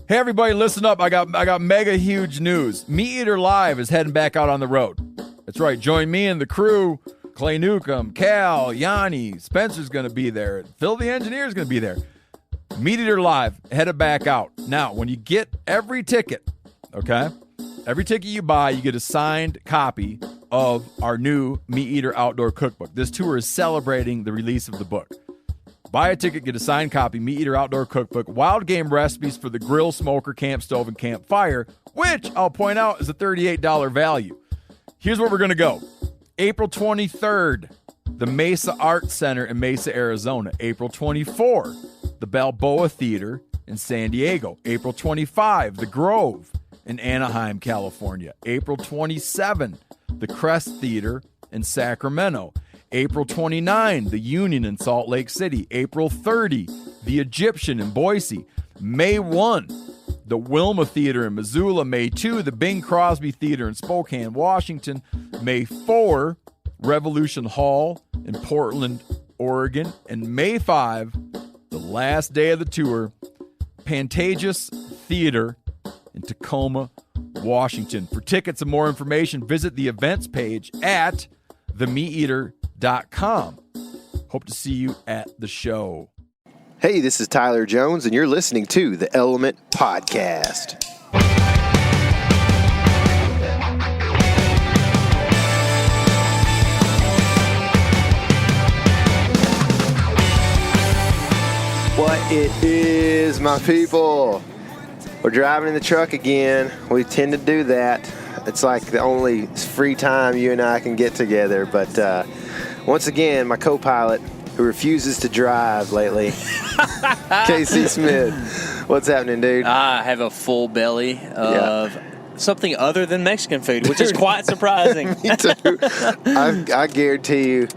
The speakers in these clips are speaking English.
Hey everybody, listen up. I got mega huge news. Meat Eater Live is heading back out on the road. That's right. Join me and the crew. Clay Newcomb, Cal, Yanni, Spencer's going to be there. Phil the Engineer's going to be there. Meat Eater Live headed back out. Now, when you get every ticket, okay? Every ticket you buy, you get a signed copy of our new Meat Eater Outdoor Cookbook. This tour is celebrating the release of the book. Buy a ticket, get a signed copy, Meat Eater Outdoor Cookbook, wild game recipes for the grill, smoker, camp stove, and campfire, which I'll point out is a $38 value. Here's where we're going to go. April 23rd, the Mesa Arts Center in Mesa, Arizona. April 24, the Balboa Theater in San Diego. April 25, the Grove in Anaheim, California. April 27, the Crest Theater in Sacramento. April 29, the Union in Salt Lake City. April 30, the Egyptian in Boise. May 1, the Wilma Theater in Missoula. May 2, the Bing Crosby Theater in Spokane, Washington. May 4, Revolution Hall in Portland, Oregon. And May 5, the last day of the tour, Pantages Theater in Tacoma, Washington. For tickets and more information, visit the events page at themeateater.com. Hope to see you at the show. Hey, this is Tyler Jones, and you're listening to the Element Podcast. What it is, my people. We're driving in the truck again. We tend to do that. It's like the only free time you and I can get together. But once again, my co-pilot, who refuses to drive lately, Casey Smith. What's happening, dude? I have a full belly of something other than Mexican food, which is quite surprising. Me too. I guarantee you,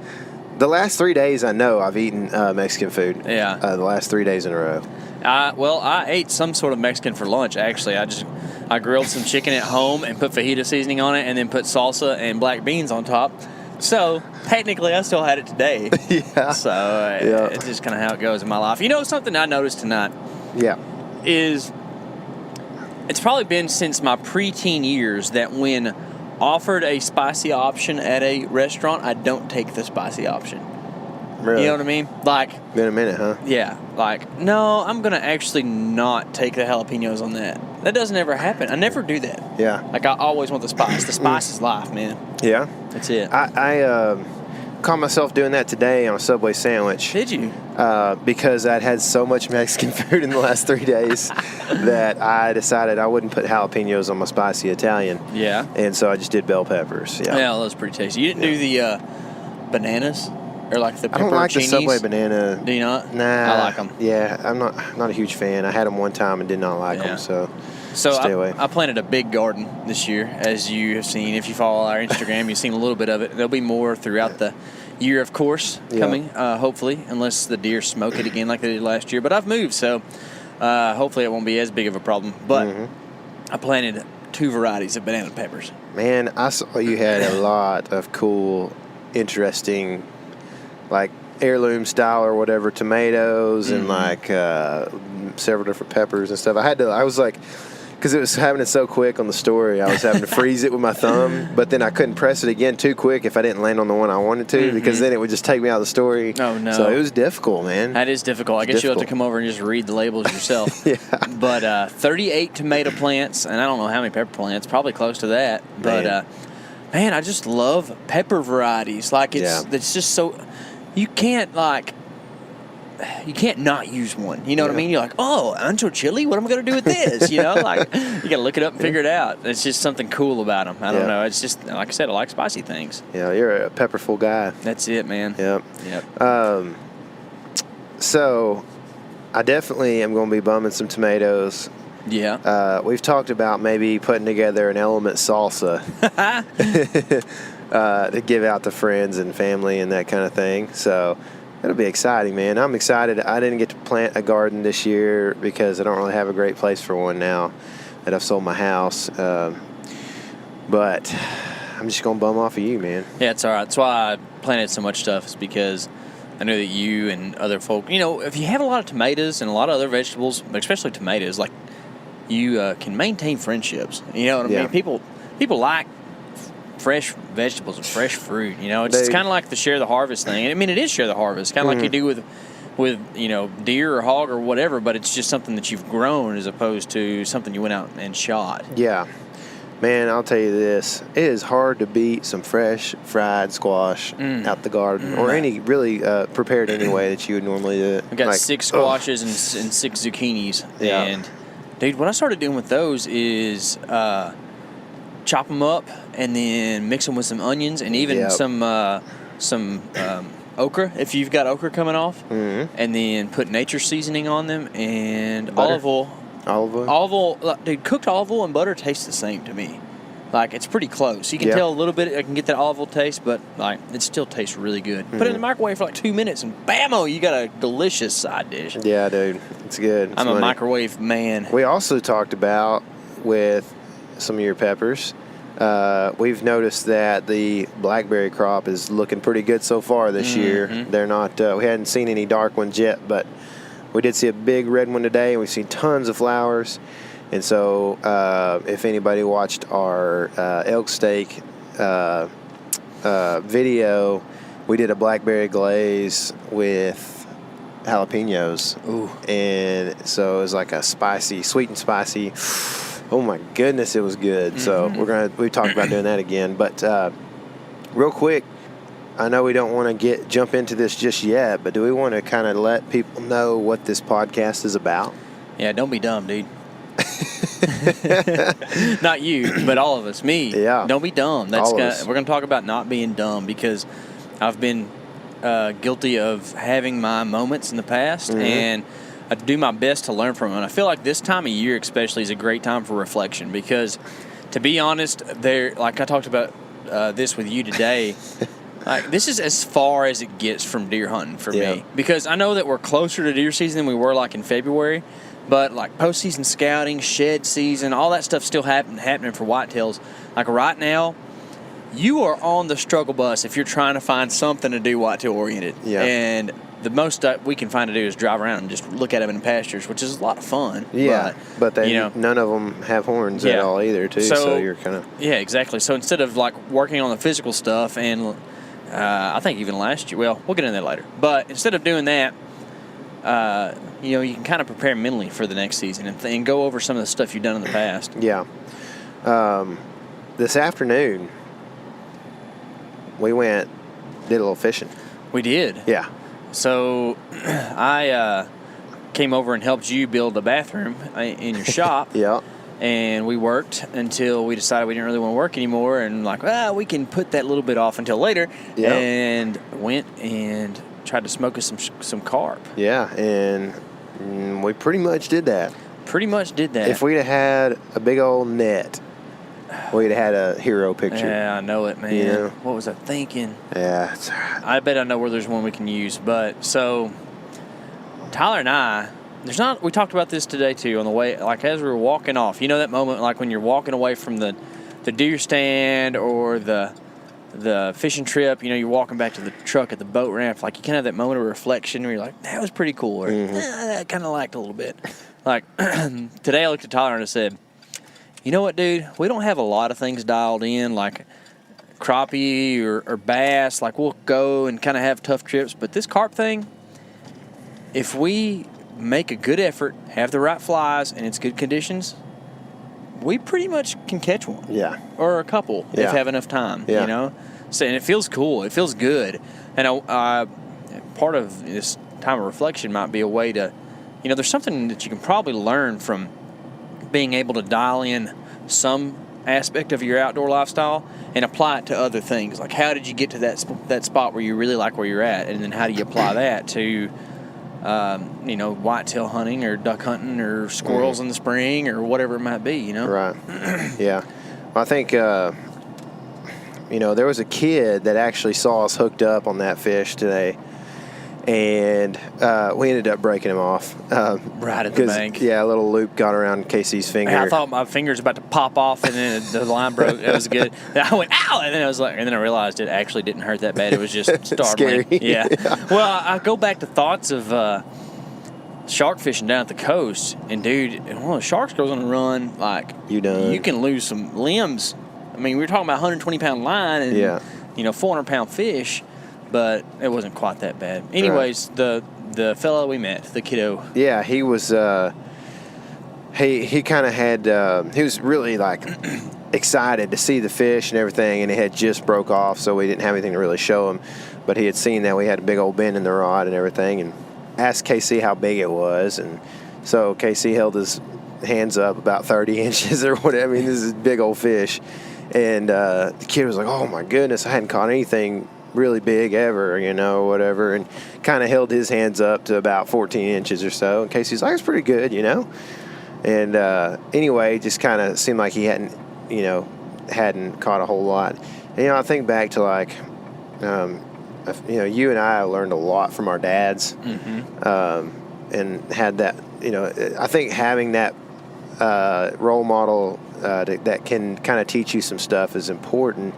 the last 3 days I know I've eaten Mexican food. Yeah. The last 3 days in a row. Well, I ate some sort of Mexican for lunch, actually. I grilled some chicken at home and put fajita seasoning on it and then put salsa and black beans on top. So, technically, I still had it today. Yeah. So, it's just kind of how it goes in my life. You know, something I noticed tonight is it's probably been since my preteen years that when offered a spicy option at a restaurant, I don't take the spicy option. Really? You know what I mean? Like, been a minute, huh? Yeah. Like, no, I'm going to actually not take the jalapenos on that. That doesn't ever happen. I never do that. Yeah. Like, I always want the spice. The spice is life, man. Yeah? That's it. I caught myself doing that today on a Subway sandwich. Did you? Because I'd had so much Mexican food in the last 3 days that I decided I wouldn't put jalapenos on my spicy Italian. Yeah. And so I just did bell peppers. Yeah, that was pretty tasty. You didn't do the bananas? Or like the pepperoncinis? I don't like the Subway banana. Do you not? Nah. I like them. Yeah, I'm not a huge fan. I had them one time and did not like them, so stay away. I planted a big garden this year, as you have seen. If you follow our Instagram, you've seen a little bit of it. There'll be more throughout the year, of course, coming, hopefully, unless the deer smoke it again like they did last year. But I've moved, so hopefully it won't be as big of a problem. But I planted 2 varieties of banana peppers. Man, I saw you had a lot of cool, interesting, like heirloom style or whatever tomatoes and like several different peppers and stuff. I was like, because it was happening so quick on the story, I was having to freeze it with my thumb, but then I couldn't press it again too quick if I didn't land on the one I wanted to, because then it would just take me out of the story. Oh no! So it was difficult, man. That is difficult. I guess you'll have to come over and just read the labels yourself. Yeah. But 38 tomato plants, and I don't know how many pepper plants, probably close to that. But man, I just love pepper varieties. Like it's just so. You can't not use one. You know what I mean? You're like, oh, ancho chili? What am I going to do with this? You know, like you got to look it up and figure it out. It's just something cool about them. I don't know. It's just, like I said, I like spicy things. Yeah, you're a pepperful guy. That's it, man. Yep. So I definitely am going to be bumming some tomatoes. Yeah. We've talked about maybe putting together an Element salsa to give out to friends and family and that kind of thing. So it'll be exciting, man. I'm excited. I didn't get to plant a garden this year because I don't really have a great place for one now that I've sold my house. But I'm just going to bum off of you, man. Yeah, it's all right. That's why I planted so much stuff, is because I know that you and other folk, you know, if you have a lot of tomatoes and a lot of other vegetables, but especially tomatoes, like you can maintain friendships. You know what I Yeah. mean? People like fresh vegetables and fresh fruit. You know, it's kind of like the share the harvest thing. I mean, it is share the harvest, kind of like you do with deer or hog or whatever. But it's just something that you've grown as opposed to something you went out and shot. Yeah. Man, I'll tell you this. It is hard to beat some fresh fried squash out the garden or any really prepared any way that you would normally do it. I've got 6 squashes and 6 zucchinis. Yeah. And, dude, what I started doing with those is chop them up and then mix them with some onions and even some okra, if you've got okra coming off. Mm-hmm. And then put nature seasoning on them and butter. olive oil. Olive oil, dude, cooked olive oil and butter tastes the same to me. Like, it's pretty close. You can tell a little bit, I can get that olive oil taste, but, like, it still tastes really good. Put it in the microwave for like 2 minutes, and bam-o, you got a delicious side dish. Yeah, dude. It's good. I'm a microwave man. We also talked about, with some of your peppers, we've noticed that the blackberry crop is looking pretty good so far this year. They're not, we hadn't seen any dark ones yet, but we did see a big red one today, and we've seen tons of flowers. And so if anybody watched our elk steak video, we did a blackberry glaze with jalapenos. Ooh. And so it was like a spicy, sweet and spicy. Oh my goodness, it was good. So we talked about doing that again. But real quick, I know we don't want to jump into this just yet, but do we want to kind of let people know what this podcast is about? Yeah, don't be dumb, dude. Not you, but all of us. Me. Yeah. Don't be dumb. We're going to talk about not being dumb because I've been guilty of having my moments in the past, and I do my best to learn from them. And I feel like this time of year especially is a great time for reflection because, to be honest, like I talked about this with you today, like this is as far as it gets from deer hunting for me because I know that we're closer to deer season than we were like in February. But like postseason scouting, shed season, all that stuff still happening for whitetails. Like right now, you are on the struggle bus if you're trying to find something to do whitetail oriented. Yeah. And the most we can find to do is drive around and just look at them in pastures, which is a lot of fun. Yeah, but none of them have horns at all either, too. So you're kind of exactly. So instead of like working on the physical stuff, and I think even last year, well, we'll get into that later. But instead of doing that. You can kind of prepare mentally for the next season and go over some of the stuff you've done in the past. Yeah. This afternoon, we did a little fishing. We did. Yeah. So I came over and helped you build a bathroom in your shop. Yeah. And we worked until we decided we didn't really want to work anymore. And like, we can put that little bit off until later. Yeah. And went and tried to smoke us some carp. Yeah, and we pretty much did that. If we'd have had a big old net, we'd have had a hero picture. Yeah, I know it, man. You know? What was I thinking? Yeah, it's all right. I bet I know where there's one we can use. But so Tyler and I, we talked about this today too on the way, like as we were walking off. You know that moment like when you're walking away from the deer stand or the fishing trip, you're walking back to the truck at the boat ramp, like you kind of have that moment of reflection where you're like, that was pretty cool, or I kind of liked a little bit. Like today I looked at Tyler and I said, you know what, dude, we don't have a lot of things dialed in, like crappie or bass, like we'll go and kind of have tough trips, but this carp thing, if we make a good effort, have the right flies, and it's good conditions, we pretty much can catch one. Yeah. Or a couple if have enough time, So, and it feels cool. It feels good. And part of this time of reflection might be a way to, there's something that you can probably learn from being able to dial in some aspect of your outdoor lifestyle and apply it to other things. Like how did you get to that spot where you really like where you're at? And then how do you apply that to whitetail hunting or duck hunting or squirrels in the spring or whatever it might be, Right. Yeah. Well, I think, there was a kid that actually saw us hooked up on that fish today, and we ended up breaking him off. Right at the bank. Yeah, a little loop got around Casey's finger. I thought my finger's about to pop off, and then the line broke. It was good. I went, ow! And then I realized it actually didn't hurt that bad. It was just startling. Scary. Yeah. Well, I go back to thoughts of shark fishing down at the coast, and dude, when one of the sharks goes on a run, like you can lose some limbs. I mean, we were talking about 120-pound line and 400-pound fish, but it wasn't quite that bad. Anyways, the fellow we met, the kiddo. Yeah, he was. He kind of had. He was really like excited to see the fish and everything, and it had just broke off, so we didn't have anything to really show him. But he had seen that we had a big old bend in the rod and everything, and asked KC how big it was, and so KC held his hands up about 30 inches or whatever. I mean, this is a big old fish. And the kid was like, oh, my goodness, I hadn't caught anything really big ever, whatever. And kind of held his hands up to about 14 inches or so. And Casey's like, it's pretty good, And anyway, just kind of seemed like he hadn't caught a whole lot. And, I think back to, like, you and I learned a lot from our dads. And had that, I think having that role model that can kind of teach you some stuff is important,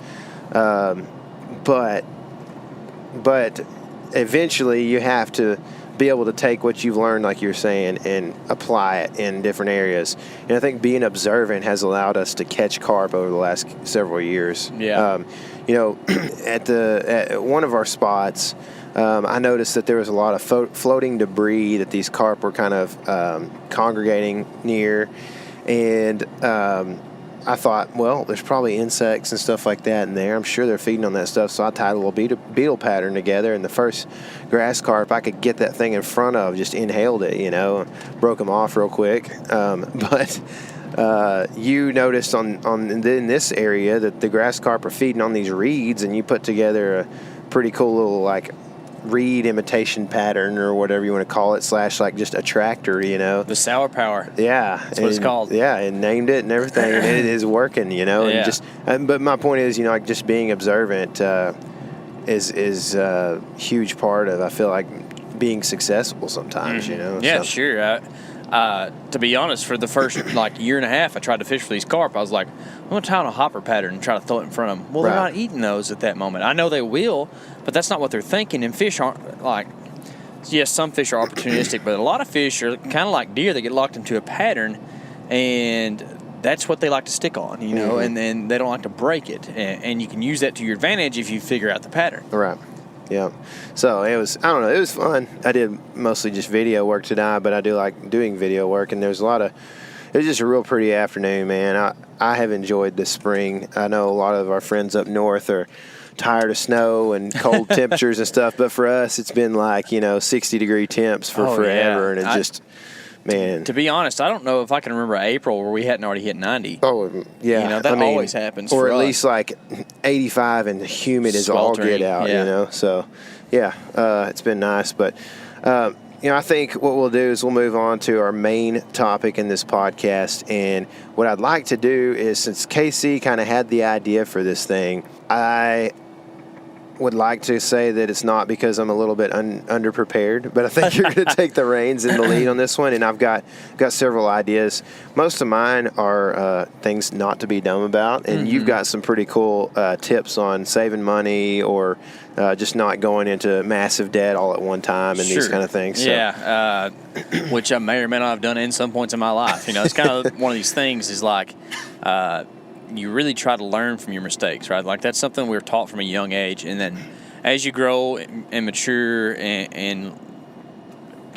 but eventually you have to be able to take what you've learned, like you're saying, and apply it in different areas. And I think being observant has allowed us to catch carp over the last several years. Yeah. At one of our spots, I noticed that there was a lot of floating debris that these carp were kind of congregating near. And I thought, well, there's probably insects and stuff like that in there. I'm sure they're feeding on that stuff. So I tied a little beetle pattern together. And the first grass carp I could get that thing in front of, just inhaled it, broke them off real quick. But you noticed in this area that the grass carp are feeding on these reeds, and you put together a pretty cool little, like, reed imitation pattern or whatever you want to call it, / like just a tractor, The sour power. Yeah. That's what it's called. Yeah, and named it and everything, and it is working, And but my point is, like, just being observant is a huge part of, I feel like, being successful sometimes, Yeah, sure. To be honest, for the first year and a half I tried to fish for these carp, I was like, I'm going to tie on a hopper pattern and try to throw it in front of them. Well, they're not eating those at that moment. I know they will, but that's not what they're thinking. And fish aren't yes, some fish are opportunistic, but a lot of fish are kind of like deer. They get locked into a pattern, and that's what they like to stick on, and then they don't like to break it. And you can use that to your advantage if you figure out the pattern. Right. Yeah. So it was fun. I did mostly just video work tonight, but I do like doing video work, and it was just a real pretty afternoon, man. I have enjoyed this spring. I know a lot of our friends up north are tired of snow and cold temperatures and stuff, but for us it's been 60-degree temps for forever, and it's just, man. To be honest, I don't know if I can remember April where we hadn't already hit 90. Oh, yeah. That always happens. Or for at us. least 85 and humid as all get out, So, yeah, it's been nice. But, I think what we'll do is we'll move on to our main topic in this podcast. And what I'd like to do is, since KC kind of had the idea for this thing, I would like to say that it's not because I'm a little bit underprepared, but I think you're going to take the reins and the lead on this one, and I've got several ideas. Most of mine are things not to be dumb about, and you've got some pretty cool tips on saving money or just not going into massive debt all at one time and these kind of things. So. Yeah, which I may or may not have done in some points in my life. It's kind of one of these things is like you really try to learn from your mistakes, right? Like that's something we were taught from a young age, and then as you grow and mature and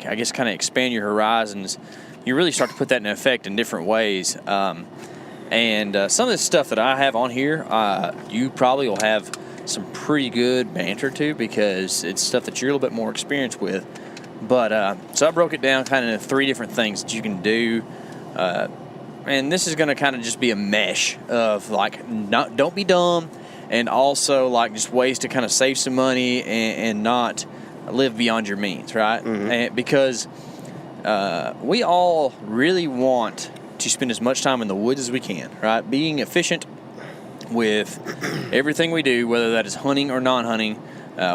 I guess kind of expand your horizons, you really start to put that in effect in different ways. And some of this stuff that I have on here, you probably will have some pretty good banter to, because it's stuff that you're a little bit more experienced with. But so I broke it down kind of into 3 different things that you can do. And this is going to kind of just be a mesh of don't be dumb, and also just ways to kind of save some money and not live beyond your means, right? And because we all really want to spend as much time in the woods as we can, right? Being efficient with everything we do, whether that is hunting or non-hunting,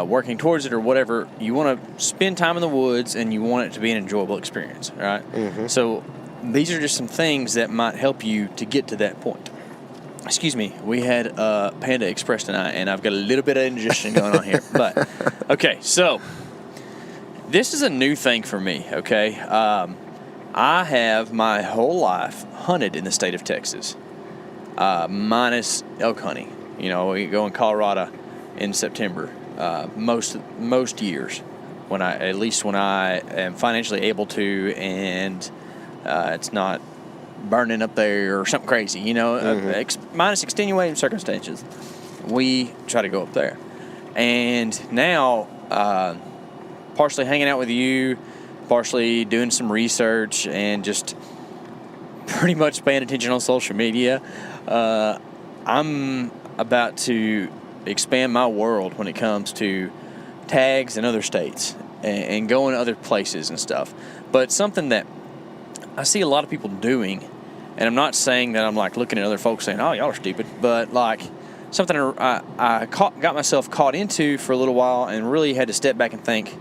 working towards it or whatever. You want to spend time in the woods, and you want it to be an enjoyable experience, right? So these are just some things that might help you to get to that point. Excuse me, we had Panda Express tonight, and I've got a little bit of indigestion going on here. But, okay, so This is a new thing for me, okay? I have my whole life hunted in the state of Texas, minus elk hunting. You know, we go in Colorado in September most years, when I am financially able to, and it's not burning up there or something crazy. You know, minus extenuating circumstances, we try to go up there. And now, partially hanging out with you, partially doing some research, and just pretty much paying attention on social media, I'm about to expand my world when it comes to tags in other states and going to other places and stuff. But something that I see a lot of people doing, and I'm not saying that I'm like looking at other folks saying, oh, y'all are stupid, but like something I got myself caught into for a little while and really had to step back and think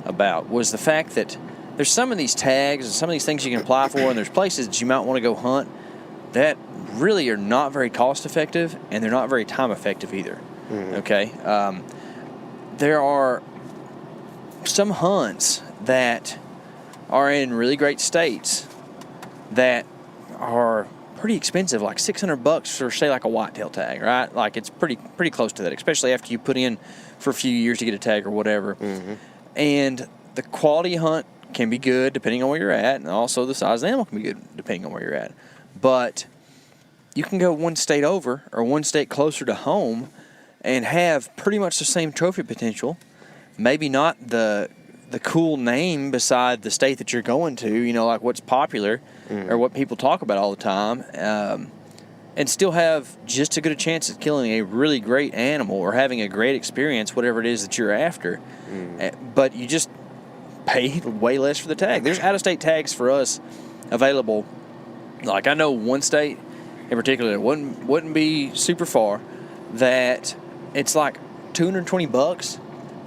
about was the fact that there's some of these tags and some of these things you can apply for, and there's places that you might want to go hunt that really are not very cost effective, and they're not very time effective either. Okay? There are some hunts that are in really great states that are pretty expensive, like $600 for, say, like a whitetail tag, right? Like it's pretty close to that, especially after you put in for a few years to get a tag or whatever. And the quality hunt can be good depending on where you're at, and also the size of the animal can be good depending on where you're at. But you can go one state over or one state closer to home and have pretty much the same trophy potential, maybe not the cool name beside the state that you're going to, you know, like what's popular or what people talk about all the time, and still have just as good a chance at killing a really great animal or having a great experience, whatever it is that you're after. But you just pay way less for the tag. There's out-of-state tags for us available. Like I know one state in particular that wouldn't be super far, that it's like $220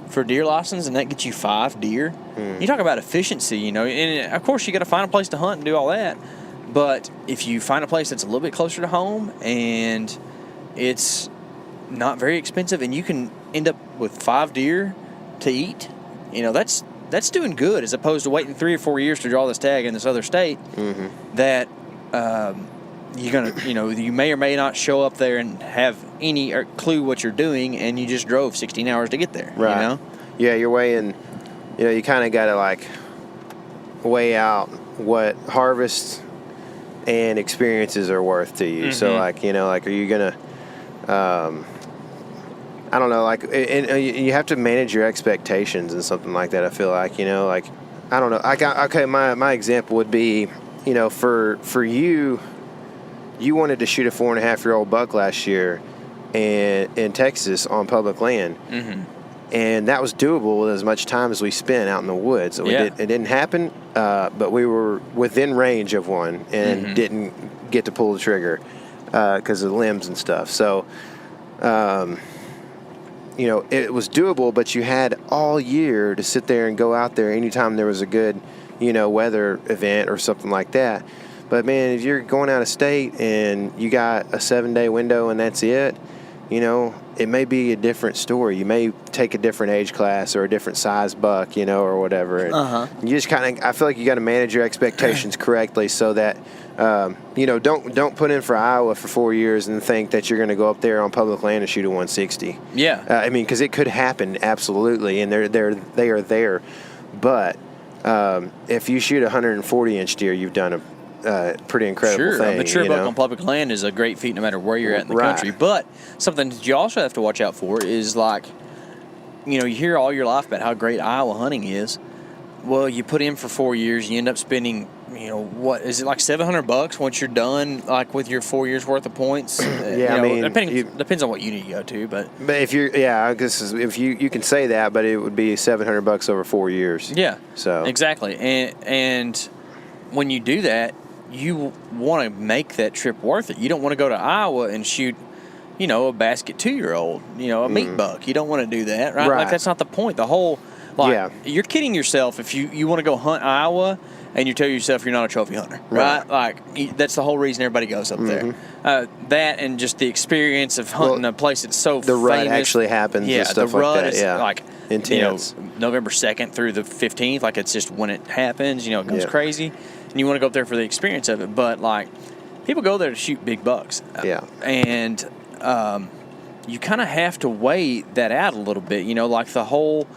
for a deer license, and that gets you 5 deer. You talk about efficiency, you know, and of course you got to find a place to hunt and do all that. But if you find a place that's a little bit closer to home and it's not very expensive, and you can end up with 5 deer to eat, you know, that's doing good, as opposed to waiting 3 or 4 years to draw this tag in this other state. That you're gonna, you know, you may or may not show up there and have any clue what you're doing, and you just drove 16 hours to get there. Right. You know? Yeah, you're weighing. You know, you kind of got to like weigh out what harvests and experiences are worth to you. So, like, you know, like, are you gonna? I don't know, like, and you have to manage your expectations and something like that. I feel like, you know, like, I don't know. My example would be, you know, for you wanted to shoot a 4.5-year-old buck last year in Texas on public land. And that was doable with as much time as we spent out in the woods. It didn't happen, but we were within range of one and didn't get to pull the trigger because of the limbs and stuff. So, you know, it was doable, but you had all year to sit there and go out there anytime there was a good, you know, weather event or something like that. But, man, if you're going out of state and you got a 7-day window and that's it, you know, it may be a different story. You may take a different age class or a different size buck, you know, or whatever. And you just kind of, I feel like you got to manage your expectations correctly so that, you know, don't put in for Iowa for 4 years and think that you're going to go up there on public land and shoot a 160. Yeah. I mean, because it could happen, absolutely, and they are there. But if you shoot a 140-inch deer, you've done a pretty incredible thing. A mature buck know? on public land is a great feat no matter where you're at in the country. But something that you also have to watch out for is, like, you know, you hear all your life about how great Iowa hunting is. Well, you put in for 4 years, you end up spending, you know, what is it, like $700 once you're done, like with your 4 years worth of points? Yeah, you know, I mean, depends on what you need to go to, but if you're, I guess if you can say that, but it would be $700 over 4 years. Yeah, so exactly, and when you do that, you want to make that trip worth it. You don't want to go to Iowa and shoot, you know, a basket 2-year-old, you know, a meat buck. You don't want to do that, right? Like, that's not the point. The whole, like, you're kidding yourself if you want to go hunt Iowa and you tell yourself you're not a trophy hunter, right? Like, that's the whole reason everybody goes up there. That and just the experience of hunting a place that's so the famous. rut actually happens and stuff the rut like that. is, like, intense. November 2nd through the 15th. Like, it's just when it happens, it goes crazy. And you want to go up there for the experience of it. But, like, people go there to shoot big bucks. Yeah. And you kind of have to weigh that out a little bit. Like the whole,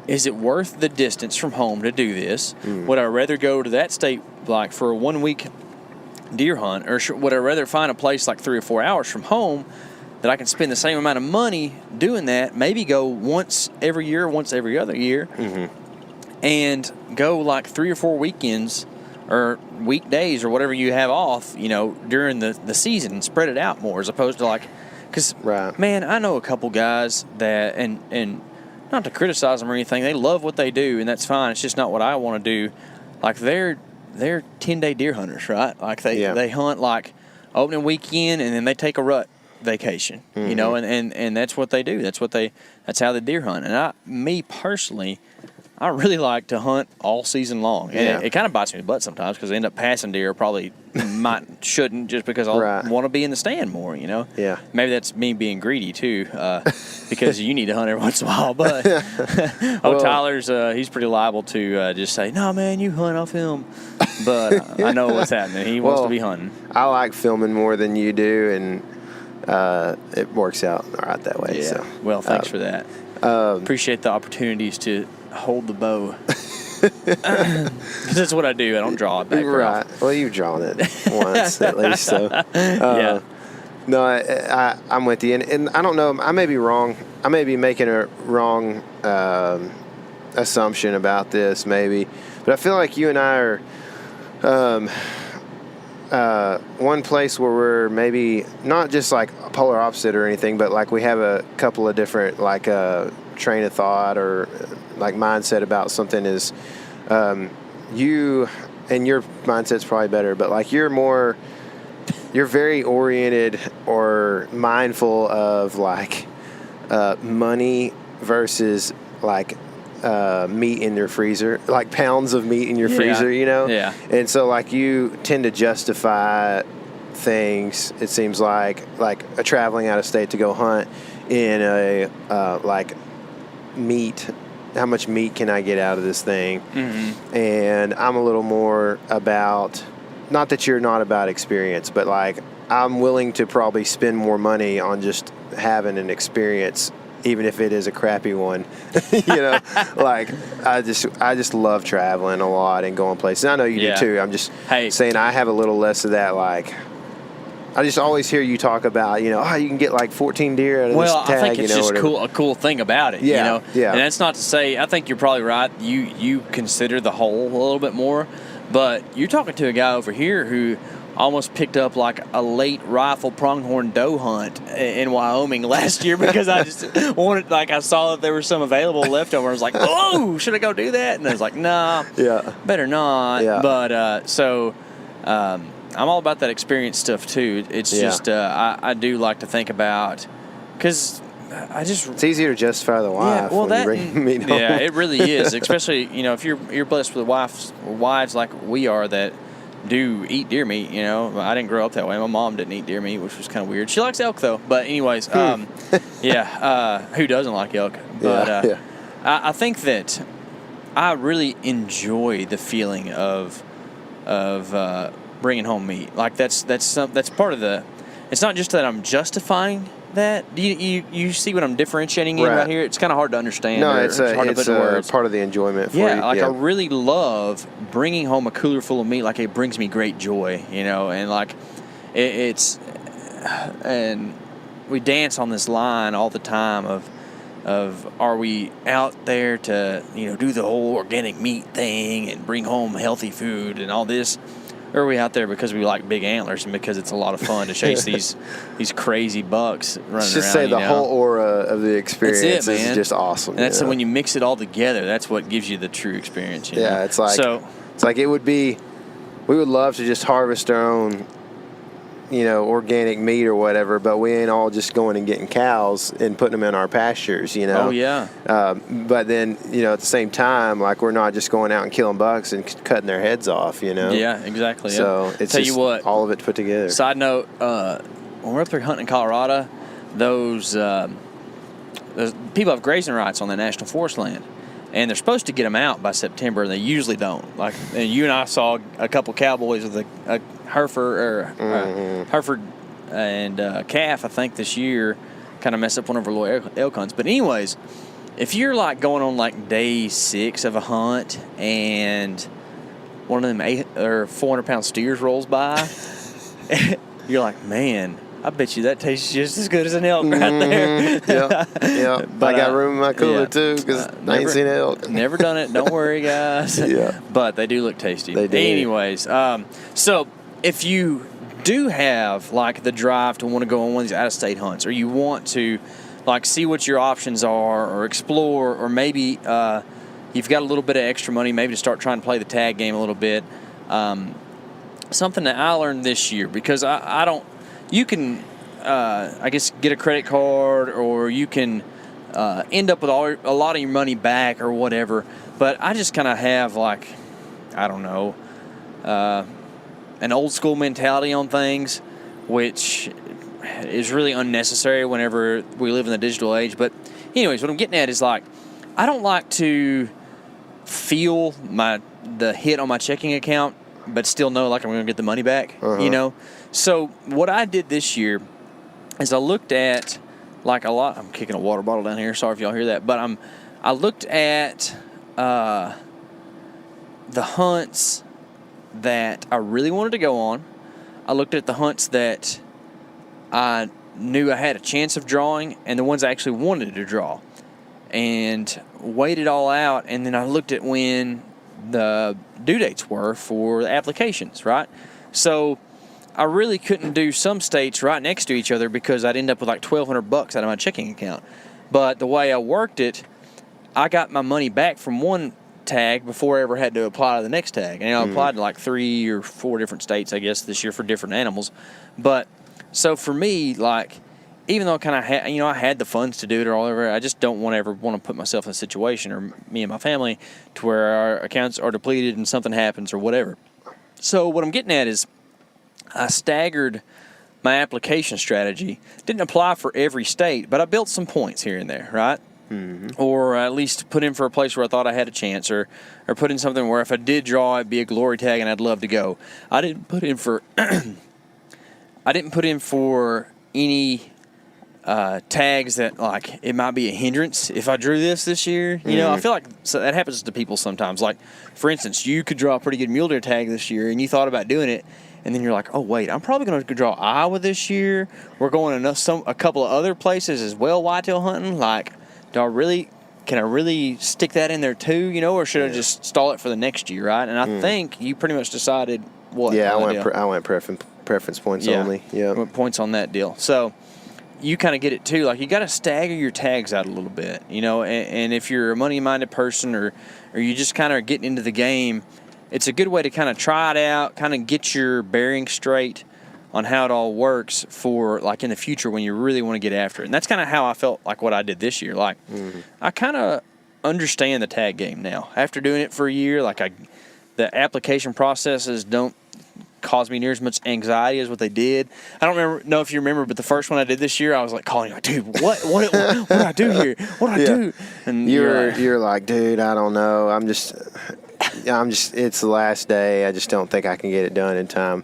is it worth the distance from home to do this? Would I rather go to that state, like, for a 1 week deer hunt? Or would I rather find a place like 3 or 4 hours from home that I can spend the same amount of money doing that, maybe go once every year, once every other year, and go like 3 or 4 weekends or weekdays or whatever you have off, during the season, and spread it out more, as opposed to, like, because, man, I know a couple guys that, and not to criticize them or anything, they love what they do, and that's fine. It's just not what I want to do. Like, they're 10-day deer hunters, right? Like, they hunt, like, opening weekend, and then they take a rut vacation, and that's what they do. That's how they deer hunt. And me personally, I really like to hunt all season long. And it kind of bites me in the butt sometimes, because I end up passing deer probably shouldn't, just because I want to be in the stand more, Yeah. Maybe that's me being greedy too, because you need to hunt every once in a while. But Tyler's, he's pretty liable to just say, no, man, you hunt, I'll film. But I know what's happening. He wants to be hunting. I like filming more than you do, and it works out all right that way. Yeah. So. Well, thanks for that. Appreciate the opportunities to hold the bow. Because that's what I do. I don't draw it back. Right. Well, you've drawn it once at least. So. Yeah. No, I'm with you. And I don't know. I may be wrong. I may be making a wrong assumption about this, maybe. But I feel like you and I are one place where we're maybe not just like polar opposite or anything, but like we have a couple of different like train of thought or like mindset about something. Is you, and your mindset's probably better, but like you're very oriented or mindful of like money versus like meat in your freezer, like pounds of meat in your freezer, Yeah. And so like you tend to justify things, it seems like traveling out of state to go hunt in a like meat, how much meat can I get out of this thing? And I'm a little more about, not that you're not about experience, but like I'm willing to probably spend more money on just having an experience, even if it is a crappy one. Like I just love traveling a lot and going places. I know you do too. I'm just saying I have a little less of that. Like I just always hear you talk about, you can get like 14 deer out of this tag. Well, I think it's just a cool thing about it. Yeah. And that's not to say, I think you're probably right. You consider the whole a little bit more, but you're talking to a guy over here who almost picked up like a late rifle pronghorn doe hunt in Wyoming last year, because I just wanted, like, I saw that there was some available leftover. I was like, oh, should I go do that? And I was like, nah, better not. Yeah. But I'm all about that experience stuff too. It's just I do like to think about, because it's easier to justify the wife. Yeah, well, when you bring meat home. Yeah, it really is. Especially if you're blessed with wives like we are that do eat deer meat. I didn't grow up that way. My mom didn't eat deer meat, which was kind of weird. She likes elk though. But anyways, who doesn't like elk? But I think that I really enjoy the feeling of bringing home meat. Like that's part of the. It's not just that I'm justifying that. You see what I'm differentiating in right here? It's kind of hard to understand. No, it's hard to put into words. Part of the enjoyment for you. Like I really love bringing home a cooler full of meat. Like it brings me great joy, and like it's and we dance on this line all the time of are we out there to do the whole organic meat thing and bring home healthy food and all this, or are we out there because we like big antlers and because it's a lot of fun to chase these crazy bucks running around? Let's just say the whole aura of the experience is just awesome. And that's when you mix it all together, that's what gives you the true experience. Yeah, it's like it would be. We would love to just harvest our own, organic meat or whatever, but we ain't all just going and getting cows and putting them in our pastures, Oh, yeah. But then, at the same time, like we're not just going out and killing bucks and cutting their heads off, Yeah, exactly. So it's Tell just you what, all of it put together. Side note, when we're up there hunting in Colorado, those people have grazing rights on the national forest land, and they're supposed to get them out by September, and they usually don't. Like, and you and I saw a couple cowboys with a Hereford and calf, I think, this year, kind of mess up one of our little elk hunts. But anyways, if you're like going on like day 6 of a hunt and one of them 800 or 400-pound steers rolls by, you're like, man, I bet you that tastes just as good as an elk right there. Yeah. But I got room in my cooler too, because I ain't seen elk. Never done it. Don't worry, guys. Yeah. But they do look tasty. They do. Anyways, so if you do have like the drive to want to go on one of these out-of-state hunts, or you want to like see what your options are, or explore, or maybe you've got a little bit of extra money, maybe to start trying to play the tag game a little bit. Something that I learned this year, because I don't. You can, I guess, get a credit card, or you can end up with a lot of your money back or whatever. But I just kind of have, like, I don't know, an old school mentality on things, which is really unnecessary whenever we live in the digital age. But anyways, what I'm getting at is, like, I don't like to feel the hit on my checking account, but still know like I'm going to get the money back, you know? So what I did this year is I looked at like a lot. I'm kicking a water bottle down here. Sorry if y'all hear that. But I looked at the hunts that I really wanted to go on. I looked at the hunts that I knew I had a chance of drawing, and the ones I actually wanted to draw, and weighed it all out. And then I looked at when the due dates were for the applications, right? So I really couldn't do some states right next to each other, because I'd end up with like $1,200 out of my checking account. But the way I worked it, I got my money back from one tag before I ever had to apply to the next tag. And I applied to like 3 or 4 different states, I guess, this year for different animals. But so for me, like, even though I kind of had, I had the funds to do it or whatever, I just don't want to put myself in a situation, or me and my family, to where our accounts are depleted and something happens or whatever. So what I'm getting at is I staggered my application strategy. Didn't apply for every state, but I built some points here and there, right? Mm-hmm. Or at least put in for a place where I thought I had a chance, or put in something where if I did draw, it'd be a glory tag and I'd love to go. I didn't put in for any tags that, like, it might be a hindrance if I drew this year. I feel like that happens to people sometimes. Like, for instance, you could draw a pretty good mule deer tag this year, and you thought about doing it, and then you're like, oh, wait, I'm probably going to draw Iowa this year. We're going to a couple of other places as well, whitetail hunting. Like, can I really stick that in there too, or should I just stall it for the next year, right? And I think you pretty much decided what. Yeah, I went preference points only. Yeah, went points on that deal. So you kind of get it too. Like, you got to stagger your tags out a little bit, and if you're a money-minded person, or you just kind of getting into the game, it's a good way to kind of try it out, kind of get your bearings straight on how it all works for, like, in the future when you really want to get after it. And that's kind of how I felt like what I did this year. Like, I kind of understand the tag game now. After doing it for a year, like, the application processes don't cause me near as much anxiety as what they did. I don't know if you remember, but the first one I did this year, I was like calling you, like, dude, what do I do here? What do I do? And you're like, dude, I don't know. I'm just, it's the last day. I just don't think I can get it done in time.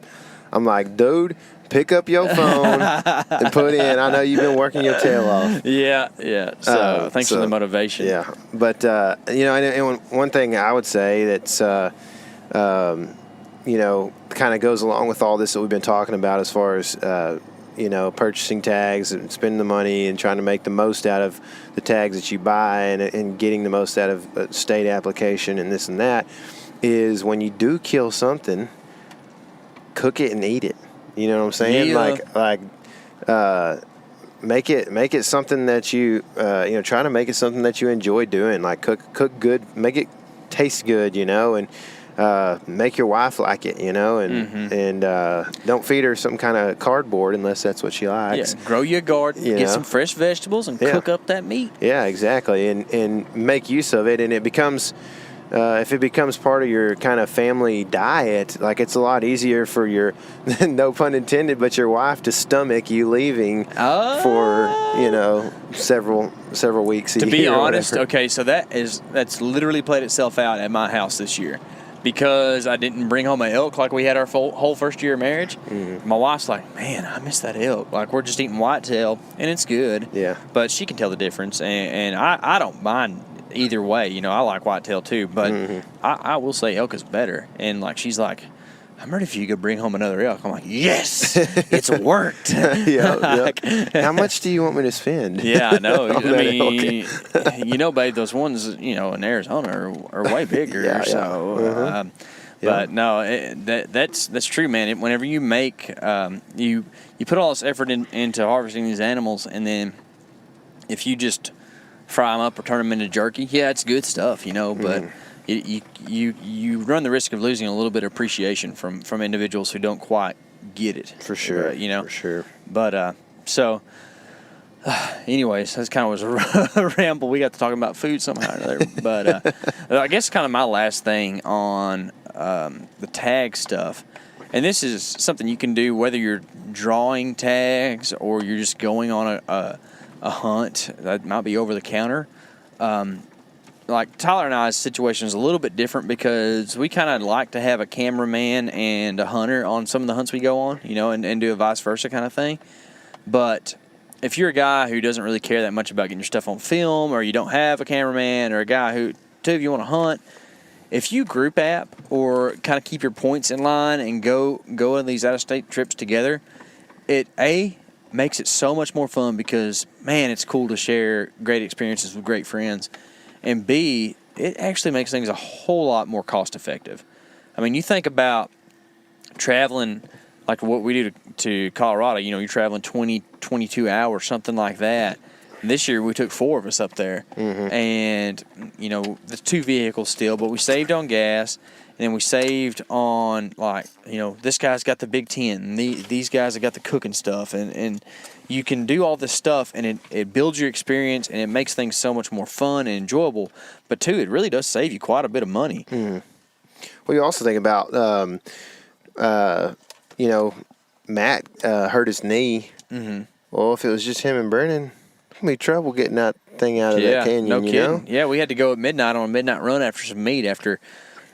I'm like, dude, pick up your phone and put in. I know you've been working your tail off. Yeah. So thanks for the motivation. Yeah, but and one thing I would say that's kind of goes along with all this that we've been talking about, as far as purchasing tags and spending the money and trying to make the most out of the tags that you buy, and getting the most out of a state application and this and that, is when you do kill something, cook it and eat it. You know what I'm saying? Yeah. Make it something that you try to make it something that you enjoy doing. Like, cook good, make it taste good, and make your wife like it, and don't feed her some kind of cardboard unless that's what she likes. Yeah, grow your garden, get some fresh vegetables, and cook up that meat. Yeah, exactly, and make use of it, and it becomes if it becomes part of your kind of family diet, like it's a lot easier for your, no pun intended, but your wife to stomach you leaving for, several weeks a year. To be honest, okay, so that's literally played itself out at my house this year. Because I didn't bring home an elk like we had our whole first year of marriage. Mm-hmm. My wife's like, man, I miss that elk. Like, we're just eating whitetail, and it's good. Yeah. But she can tell the difference, and I don't mind either way. I like whitetail too, but I will say elk is better. And, like, she's like, I'm ready for you to go bring home another elk. I'm like, yes, it's worked. How much do you want me to spend? Yeah, I know. I mean, babe, those ones, in Arizona are way bigger. But no, that's true, man. Whenever you make, you put all this effort into harvesting these animals, and then if you just fry them up or turn them into jerky, yeah, it's good stuff, but. You run the risk of losing a little bit of appreciation from individuals who don't quite get it. For sure. For sure. But anyways, that's kind of was a ramble. We got to talking about food somehow or another. But I guess kind of my last thing on the tag stuff, and this is something you can do whether you're drawing tags or you're just going on a hunt that might be over the counter. Like Tyler and I's situation is a little bit different because we kind of like to have a cameraman and a hunter on some of the hunts we go on, and do a vice versa kind of thing. But if you're a guy who doesn't really care that much about getting your stuff on film, or you don't have a cameraman, or a guy who, two of you want to hunt, if you group app or kind of keep your points in line and go on these out-of-state trips together, it makes it so much more fun because, man, it's cool to share great experiences with great friends. And B, it actually makes things a whole lot more cost-effective. I mean, you think about traveling, like what we do to Colorado, you're traveling 20, 22 hours, something like that. And this year, we took 4 of us up there. Mm-hmm. And, there's 2 vehicles still, but we saved on gas. And then we saved on, this guy's got the big tent, and these guys have got the cooking stuff. And you can do all this stuff, and it builds your experience, and it makes things so much more fun and enjoyable. But, too, it really does save you quite a bit of money. Mm. Well, you also think about, Matt hurt his knee. Mm-hmm. Well, if it was just him and Brennan, it'd be trouble getting that thing out of that canyon, no kidding. Yeah, we had to go at midnight on a midnight run after some meat after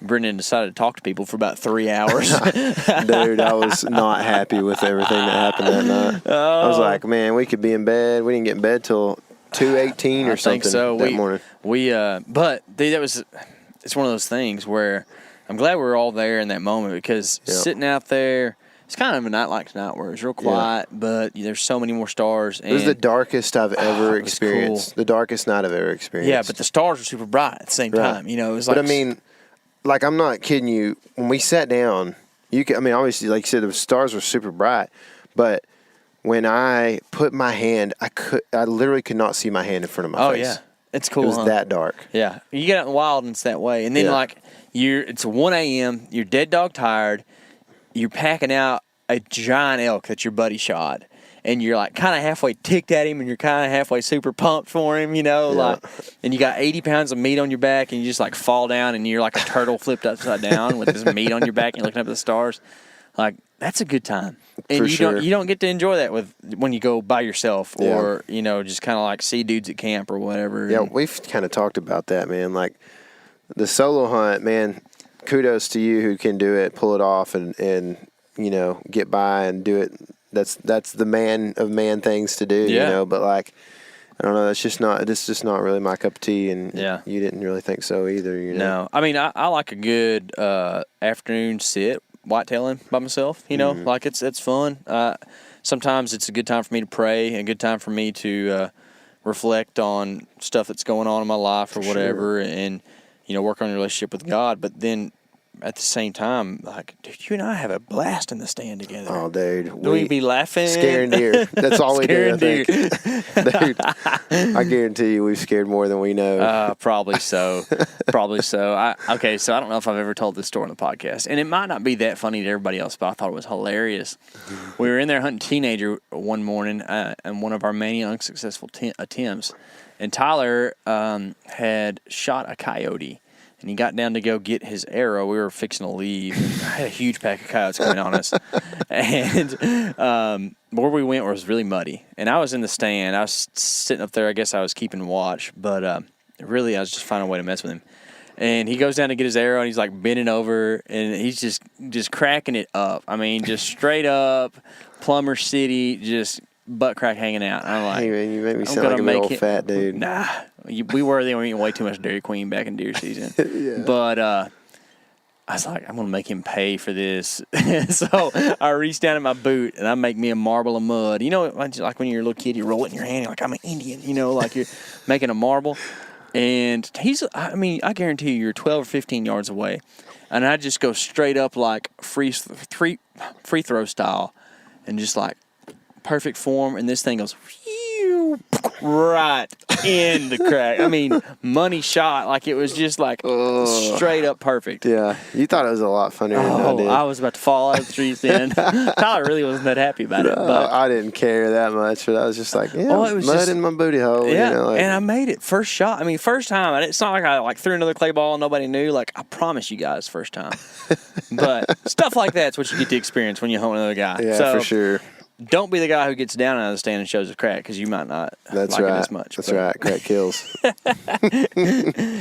Brendan decided to talk to people for about 3 hours. Dude, I was not happy with everything that happened that night. Oh. I was like, man, we could be in bed. We didn't get in bed till 2:18 or something that morning. But dude, it's one of those things where I'm glad we were all there in that moment because sitting out there, it's kind of a night like tonight where it's real quiet, but there's so many more stars. It was the darkest I've ever experienced. Cool. The darkest night I've ever experienced. Yeah, but the stars were super bright at the same time. It was like. But I mean, like, I'm not kidding you. When we sat down, obviously, like you said, the stars were super bright. But when I put my hand, I literally could not see my hand in front of my face. Oh, yeah. It's cool, It was that dark. Yeah. You get out in the wild, and it's that way. And then, it's 1 a.m., you're dead dog tired, you're packing out a giant elk that your buddy shot. And you're like kind of halfway ticked at him, and you're kind of halfway super pumped for him, and you got 80 pounds of meat on your back, and you just like fall down, and you're like a turtle flipped upside down with this meat on your back, and you're looking up at the stars. Like, that's a good time. And you don't get to enjoy that when you go by yourself or, just kind of like see dudes at camp or whatever. Yeah, we've kind of talked about that, man. Like the solo hunt, man, kudos to you who can do it, pull it off and get by and do it. That's the man of man things to do, but like, I don't know, this is just not really my cup of tea, and you didn't really think so either, No, I mean, I like a good afternoon sit whitetailing by myself, like it's fun. Sometimes it's a good time for me to pray, a good time for me to reflect on stuff that's going on in my life or whatever, and, work on your relationship with God, but then at the same time, like, dude, you and I have a blast in the stand together. Oh, dude. We'd be laughing. Scaring deer. That's all we do, I think. Dude, I guarantee you we've scared more than we know. Probably so. Probably so. So I don't know if I've ever told this story on the podcast. And it might not be that funny to everybody else, but I thought it was hilarious. We were in there hunting teenager one morning in one of our many unsuccessful attempts. And Tyler had shot a coyote. and he got down to go get his arrow. We were fixing to leave. I had a huge pack of coyotes coming on us. And where we went was really muddy. And I was in the stand. I was sitting up there. I guess I was keeping watch. But really, I was just finding a way to mess with him. And he goes down to get his arrow, and he's like bending over, and he's just cracking it up. I mean, just straight up Plumber City, just butt crack hanging out. And I'm like, hey, man, you make me sound like a big old fat dude. Nah, we were eating way too much Dairy Queen back in deer season. Yeah. But I was like, I'm going to make him pay for this. So I reached down at my boot, and I make me a marble of mud. You know, like when you're a little kid, you roll it in your hand, you're like, I'm an Indian, you know, like you're making a marble. And I guarantee you're 12 or 15 yards away. And I just go straight up like free throw style and just like perfect form. And this thing goes right in the crack. I mean, money shot. Like it was just like straight up perfect. Yeah. You thought it was a lot funnier than I did. I was about to fall out of the trees then. Tyler really wasn't that happy about it. But I didn't care that much, but I was just like, it was mud in my booty hole. Yeah, you know, like, and I made it first shot. I mean, first time. It's not like I threw another clay ball and nobody knew. Like, I promise you guys, first time. But stuff like that's what you get to experience when you hunt another guy. Yeah, so, for sure. Don't be the guy who gets down out of the stand and shows a crack because you might not like it as much. That's right. Crack kills.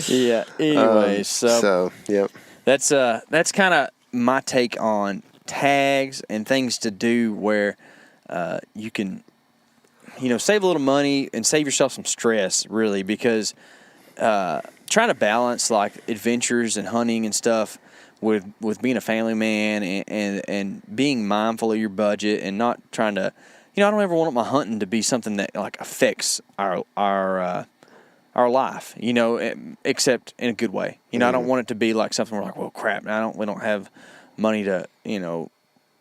Yeah. Anyways, so yep. That's kind of my take on tags and things to do where you can, save a little money and save yourself some stress, really, because trying to balance like adventures and hunting and stuff with being a family man and being mindful of your budget and not trying to, I don't ever want my hunting to be something that like affects our life, except in a good way. I don't want it to be like something we're like, well, crap, we don't have money to,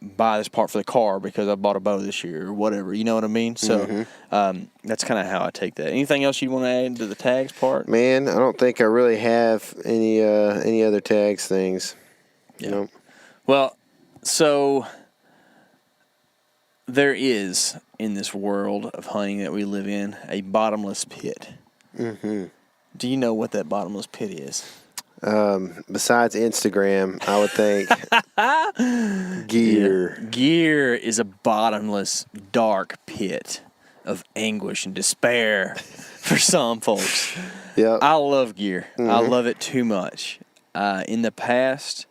buy this part for the car because I bought a bow this year or whatever. You know what I mean? So that's kind of how I take that. Anything else you want to add to the tags part? Man, I don't think I really have any other tags things. Yeah. Nope. Well, so there is in this world of hunting that we live in a bottomless pit. Mm-hmm. Do you know what that bottomless pit is? Besides Instagram, I would think gear. Yeah. Gear is a bottomless, dark pit of anguish and despair for some folks. Yep. I love gear. Mm-hmm. I love it too much. In the past,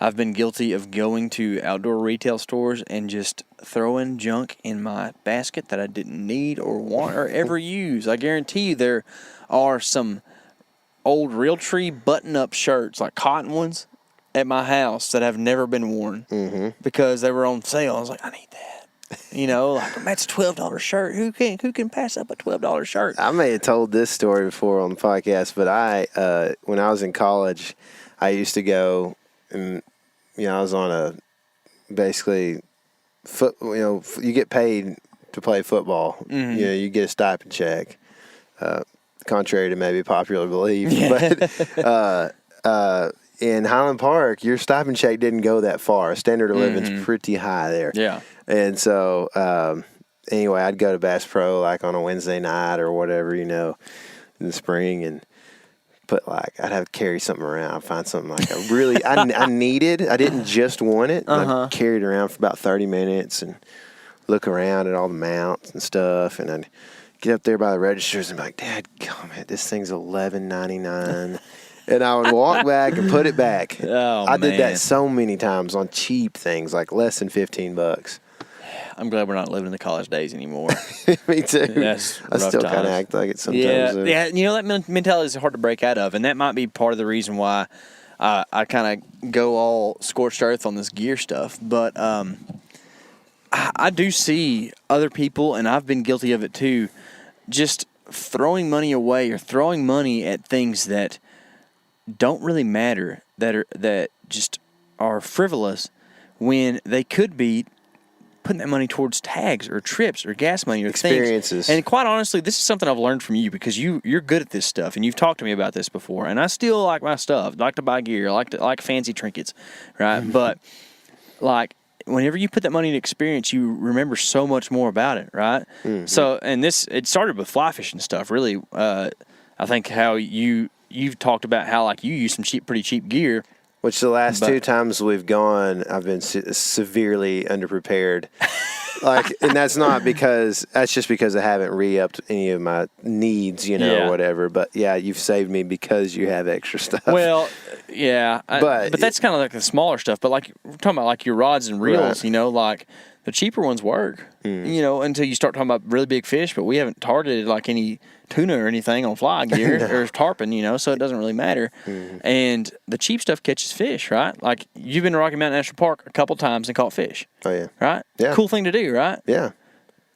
I've been guilty of going to outdoor retail stores and just throwing junk in my basket that I didn't need or want or ever use. I guarantee you there are some old Realtree button-up shirts, like cotton ones, at my house that have never been worn because they were on sale. I was like, I need that. That's a $12 shirt. Who can pass up a $12 shirt? I may have told this story before on the podcast, but when I was in college, I used to go and, I was on basically you get paid to play football. Mm-hmm. You get a stipend check. Contrary to maybe popular belief, but in Highland Park, your stipend check didn't go that far. Standard of living's pretty high there. Yeah, and so anyway, I'd go to Bass Pro like on a Wednesday night or whatever, in the spring, and I'd have to carry something around, find something like I needed. I didn't just want it. I carried it around for about 30 minutes and look around at all the mounts and stuff, and I'd get up there by the registers and be like, Dad, this thing's $11.99. And I would walk back and put it back. I did that so many times on cheap things, like less than $15. I'm glad we're not living in the college days anymore. Me too. That's I still kind of act like it sometimes. Yeah. That mentality is hard to break out of, and that might be part of the reason why I kind of go all scorched earth on this gear stuff. But I do see other people, and I've been guilty of it too, just throwing money away or throwing money at things that don't really matter, that just are frivolous, when they could be putting that money towards tags or trips or gas money or experiences. Things. And quite honestly, this is something I've learned from you because you're good at this stuff and you've talked to me about this before. And I still like my stuff. I like to buy gear. I like fancy trinkets, right? But whenever you put that money in experience, you remember so much more about it, right? Mm-hmm. So, and it started with fly fishing stuff, really. I think how you you've talked about how like you use some pretty cheap gear. Which the last 2 times we've gone, I've been severely underprepared. And that's just because I haven't re-upped any of my needs, or whatever. But yeah, you've saved me because you have extra stuff. Well, yeah, but that's kind of like the smaller stuff. But like we're talking about like your rods and reels, right. Like the cheaper ones work, until you start talking about really big fish. But we haven't targeted like any tuna or anything on fly gear or tarpon, so it doesn't really matter. And the cheap stuff catches fish, right? Like you've been to Rocky Mountain National Park a couple times and caught fish. Oh yeah, right? Yeah, cool thing to do, right? Yeah.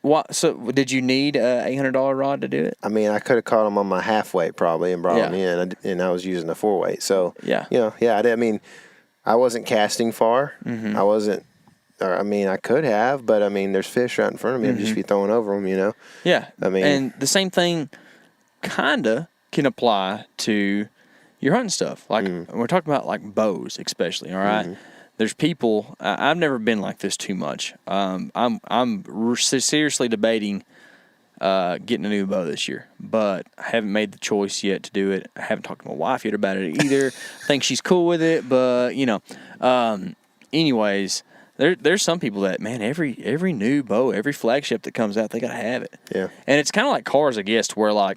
What? So did you need a $800 rod to do it? I mean, I could have caught them on my half weight probably and brought them in, and I was using a 4-weight. So I mean, I wasn't casting far. I wasn't. I mean, I could have, but I mean, there's fish right in front of me. I'd just be throwing over them, Yeah. I mean, and the same thing kinda can apply to your hunting stuff. Like we're talking about like bows, especially. All right. There's people. I've never been like this too much. I'm seriously debating getting a new bow this year, but I haven't made the choice yet to do it. I haven't talked to my wife yet about it either. I think she's cool with it, but anyways. There's some people that, man, every new bow, every flagship that comes out, they got to have it. Yeah. And it's kind of like cars, I guess, where, like,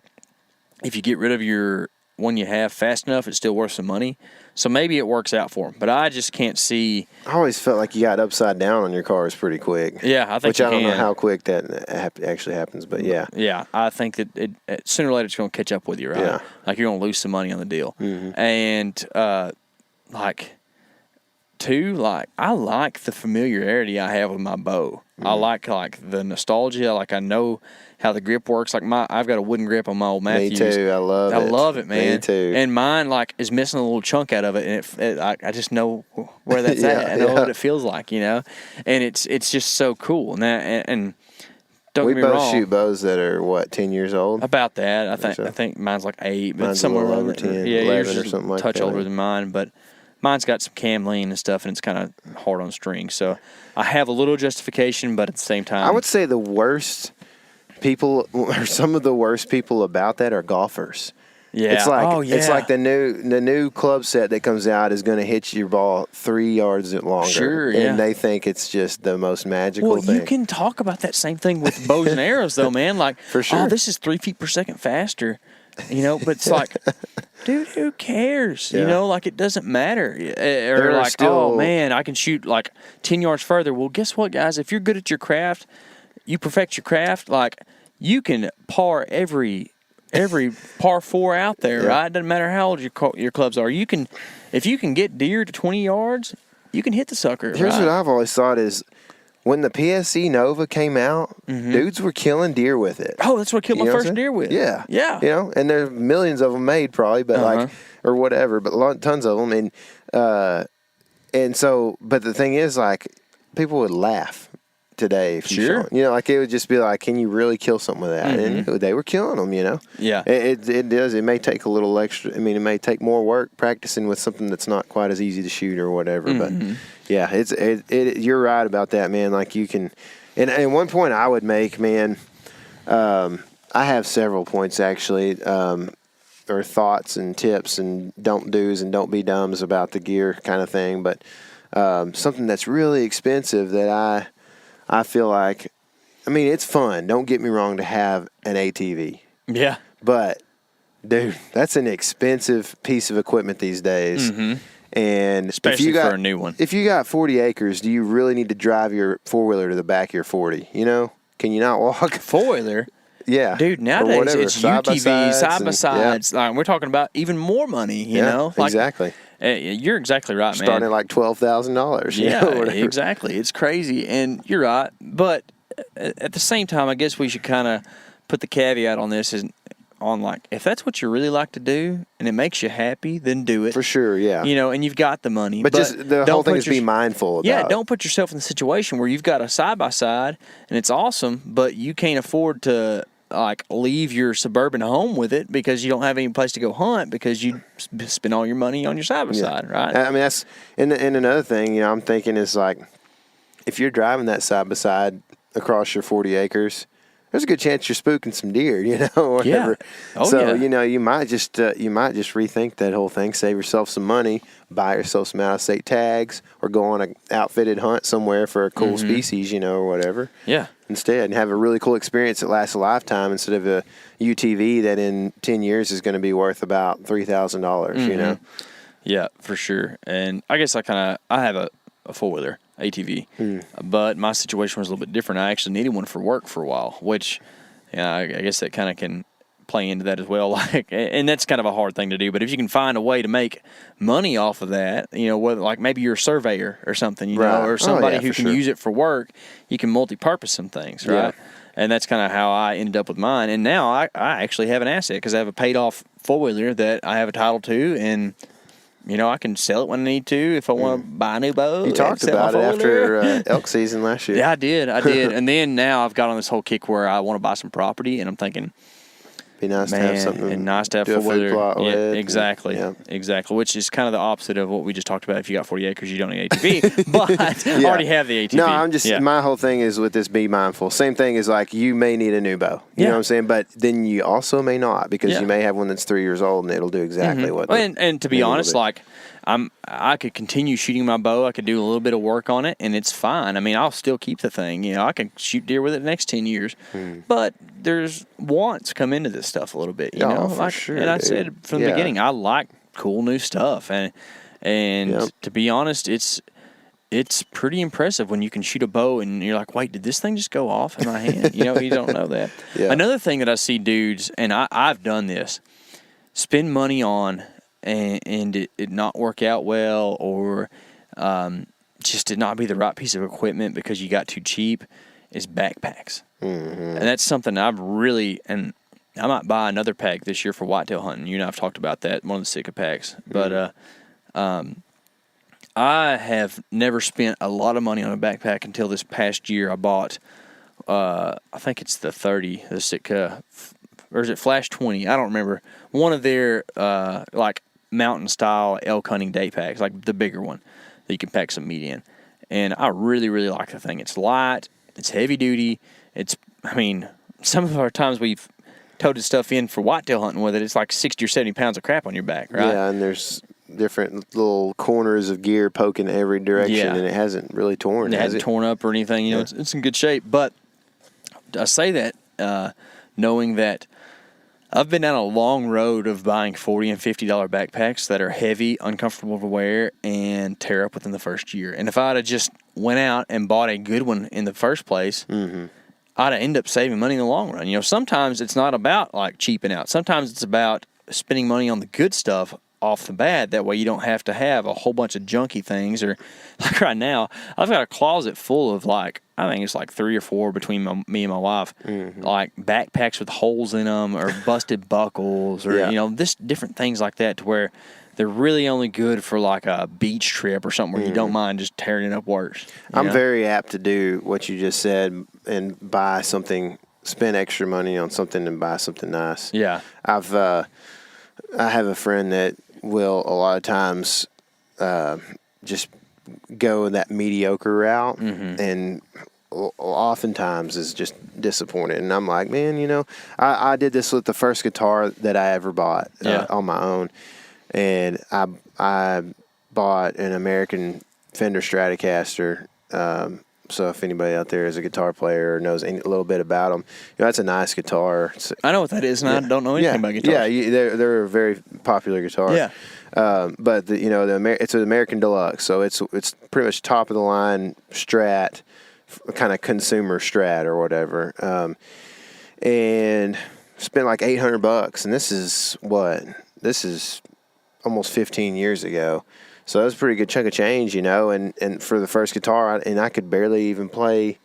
if you get rid of your one you have fast enough, it's still worth some money. So maybe it works out for them. But I just can't see. I always felt like you got upside down on your cars pretty quick. Yeah, I think Which I don't know how quick that actually happens, but yeah. Yeah, I think that it sooner or later it's going to catch up with you, right? Yeah. Like, you're going to lose some money on the deal. And, I like the familiarity I have with my bow. I like the nostalgia. Like I know how the grip works. Like I've got a wooden grip on my old Matthews. Me too. I love it, man. Me too. And mine is missing a little chunk out of it, and I just know where that's at. I know what it feels like, And it's just so cool. And don't get me wrong. We both shoot bows that are 10 years old. About that, I think mine's like 8, but mine's somewhere a over 10, 11 or something like that. Touch older than mine, but. Mine's got some cam lean and stuff, and it's kind of hard on strings. So I have a little justification, but at the same time. I would say the worst people, or some of the worst people about that are golfers. Yeah. It's like the new club set that comes out is going to hit your ball 3 yards longer. Sure, yeah. And they think it's just the most magical thing. Well, you can talk about that same thing with bows and arrows, though, man. Like, for sure. Oh, this is 3 feet per second faster. But it's like, dude, who cares? Yeah. Like it doesn't matter. Or like, oh man, I can shoot like 10 yards further. Well, guess what, guys? If you're good at your craft, you perfect your craft. Like you can par every par 4 out there, right? It doesn't matter how old your clubs are. If you can get deer to 20 yards, you can hit the sucker. Here's what I've always thought is. When the PSC Nova came out, dudes were killing deer with it. Oh, that's what I killed my first deer with. Yeah. Yeah. And there's millions of them made probably, but or whatever, but tons of them. And so, but the thing is, like, people would laugh today if you shot. It would just be like, can you really kill something with that? And they were killing them, Yeah. It does. It may take a little extra. I mean, it may take more work practicing with something that's not quite as easy to shoot or whatever, but. Yeah, you're right about that, man. Like you can, and one point I would make, man, I have several points actually, or thoughts and tips and don't do's and don't be dumbs about the gear kind of thing. But something that's really expensive that I feel like, I mean, it's fun. Don't get me wrong to have an ATV. Yeah. But, dude, that's an expensive piece of equipment these days. And especially for a new one. If you got 40 acres, do you really need to drive your 4-wheeler to the back of your 40? Can you not walk? 4-wheeler? Yeah. Dude, nowadays it's UTVs, side-by-sides. Yeah. We're talking about even more money, you know? Like, exactly. You're exactly right, man. Starting at like $12,000. Yeah, exactly. It's crazy. And you're right. But at the same time, I guess we should kind of put the caveat on this if that's what you really like to do and it makes you happy, then do it. For sure, yeah. And you've got the money. But just the whole thing is be mindful about it. Yeah, don't put yourself in the situation where you've got a side-by-side and it's awesome, but you can't afford to leave your suburban home with it because you don't have any place to go hunt because you spend all your money on your side-by-side, right? I mean, that's and another thing, I'm thinking is like if you're driving that side-by-side across your 40 acres, there's a good chance you're spooking some deer, or whatever. Yeah. Oh, so, yeah. you might just rethink that whole thing, save yourself some money, buy yourself some out-of-state tags, or go on an outfitted hunt somewhere for a cool species, or whatever. Yeah. Instead, and have a really cool experience that lasts a lifetime instead of a UTV that in 10 years is going to be worth about $3,000, Yeah, for sure. And I guess I have a four-wheeler, ATV, but my situation was a little bit different. I actually needed one for work for a while, which I guess that kind of can play into that as well. And that's kind of a hard thing to do. But if you can find a way to make money off of that, whether like maybe you're a surveyor or something, right. or somebody who can sure. use it for work, you can multi-purpose some things, right? Yeah. And that's kind of how I ended up with mine. And now I actually have an asset because I have a paid-off four-wheeler that I have a title to, and I can sell it when I need to if I want to buy a new bow. You talked about it after elk season last year. Yeah, I did. And then now I've got on this whole kick where I want to buy some property, and I'm thinking, be nice to have something. And nice to have do a food plot with. Exactly. Exactly. Which is kind of the opposite of what we just talked about. If you got 40 acres, you don't need ATV, but I already have the ATV. No, I'm just my whole thing is with this. Be mindful. Same thing is like you may need a new bow. You know what I'm saying? But then you also may not because you may have one that's 3 years old and it'll do exactly what. And to be honest, like I could continue shooting my bow. I could do a little bit of work on it, and it's fine. I mean, I'll still keep the thing. I can shoot deer with it the next 10 years. But there's wants come into this stuff a little bit. For sure. And I said from the beginning, I like cool new stuff, and to be honest, it's pretty impressive when you can shoot a bow and you're like, wait, did this thing just go off in my hand? You don't know that. Another thing that I see dudes, and I've done this, spend money on and it not work out well, or just did not be the right piece of equipment because you got too cheap, is backpacks. And that's something I've really, and I might buy another pack this year for whitetail hunting. You and I've talked about that, one of the Sitka packs. But I have never spent a lot of money on a backpack until this past year. I bought, I think it's the 30, the Sitka, or is it Flash 20? I don't remember. One of their like mountain style elk hunting day packs, like the bigger one that you can pack some meat in. And I really, really like the thing. It's light, it's heavy duty. Some of our times we've toted stuff in for whitetail hunting with it, it's like 60 or 70 pounds of crap on your back, right? Yeah, and there's different little corners of gear poking every direction, and it hasn't really torn. It hasn't torn up or anything. It's in good shape. But I say that knowing that I've been down a long road of buying $40 and $50 backpacks that are heavy, uncomfortable to wear, and tear up within the first year. And if I'd have just went out and bought a good one in the first place, I'd end up saving money in the long run. Sometimes it's not about like cheaping out. Sometimes it's about spending money on the good stuff off the bat. That way you don't have to have a whole bunch of junky things. Or like right now, I've got a closet full of like, I think it's like 3 or 4 between me and my wife, like backpacks with holes in them or busted buckles or, this different things like that to where they're really only good for like a beach trip or something where you don't mind just tearing it up worse. I'm very apt to do what you just said and buy something, spend extra money on something and buy something nice. Yeah. I have a friend that will a lot of times just go that mediocre route and oftentimes is just disappointed. And I'm like, man, I did this with the first guitar that I ever bought on my own. And I bought an American Fender Stratocaster. So if anybody out there is a guitar player or knows a little bit about them, that's a nice guitar. I know what that is, and I don't know anything about guitars. Yeah, they're a very popular guitar. Yeah. But it's an American Deluxe, so it's pretty much top of the line Strat, kind of consumer Strat or whatever. And spent like $800, and this is almost 15 years ago. So that was a pretty good chunk of change, and for the first guitar, I could barely even play,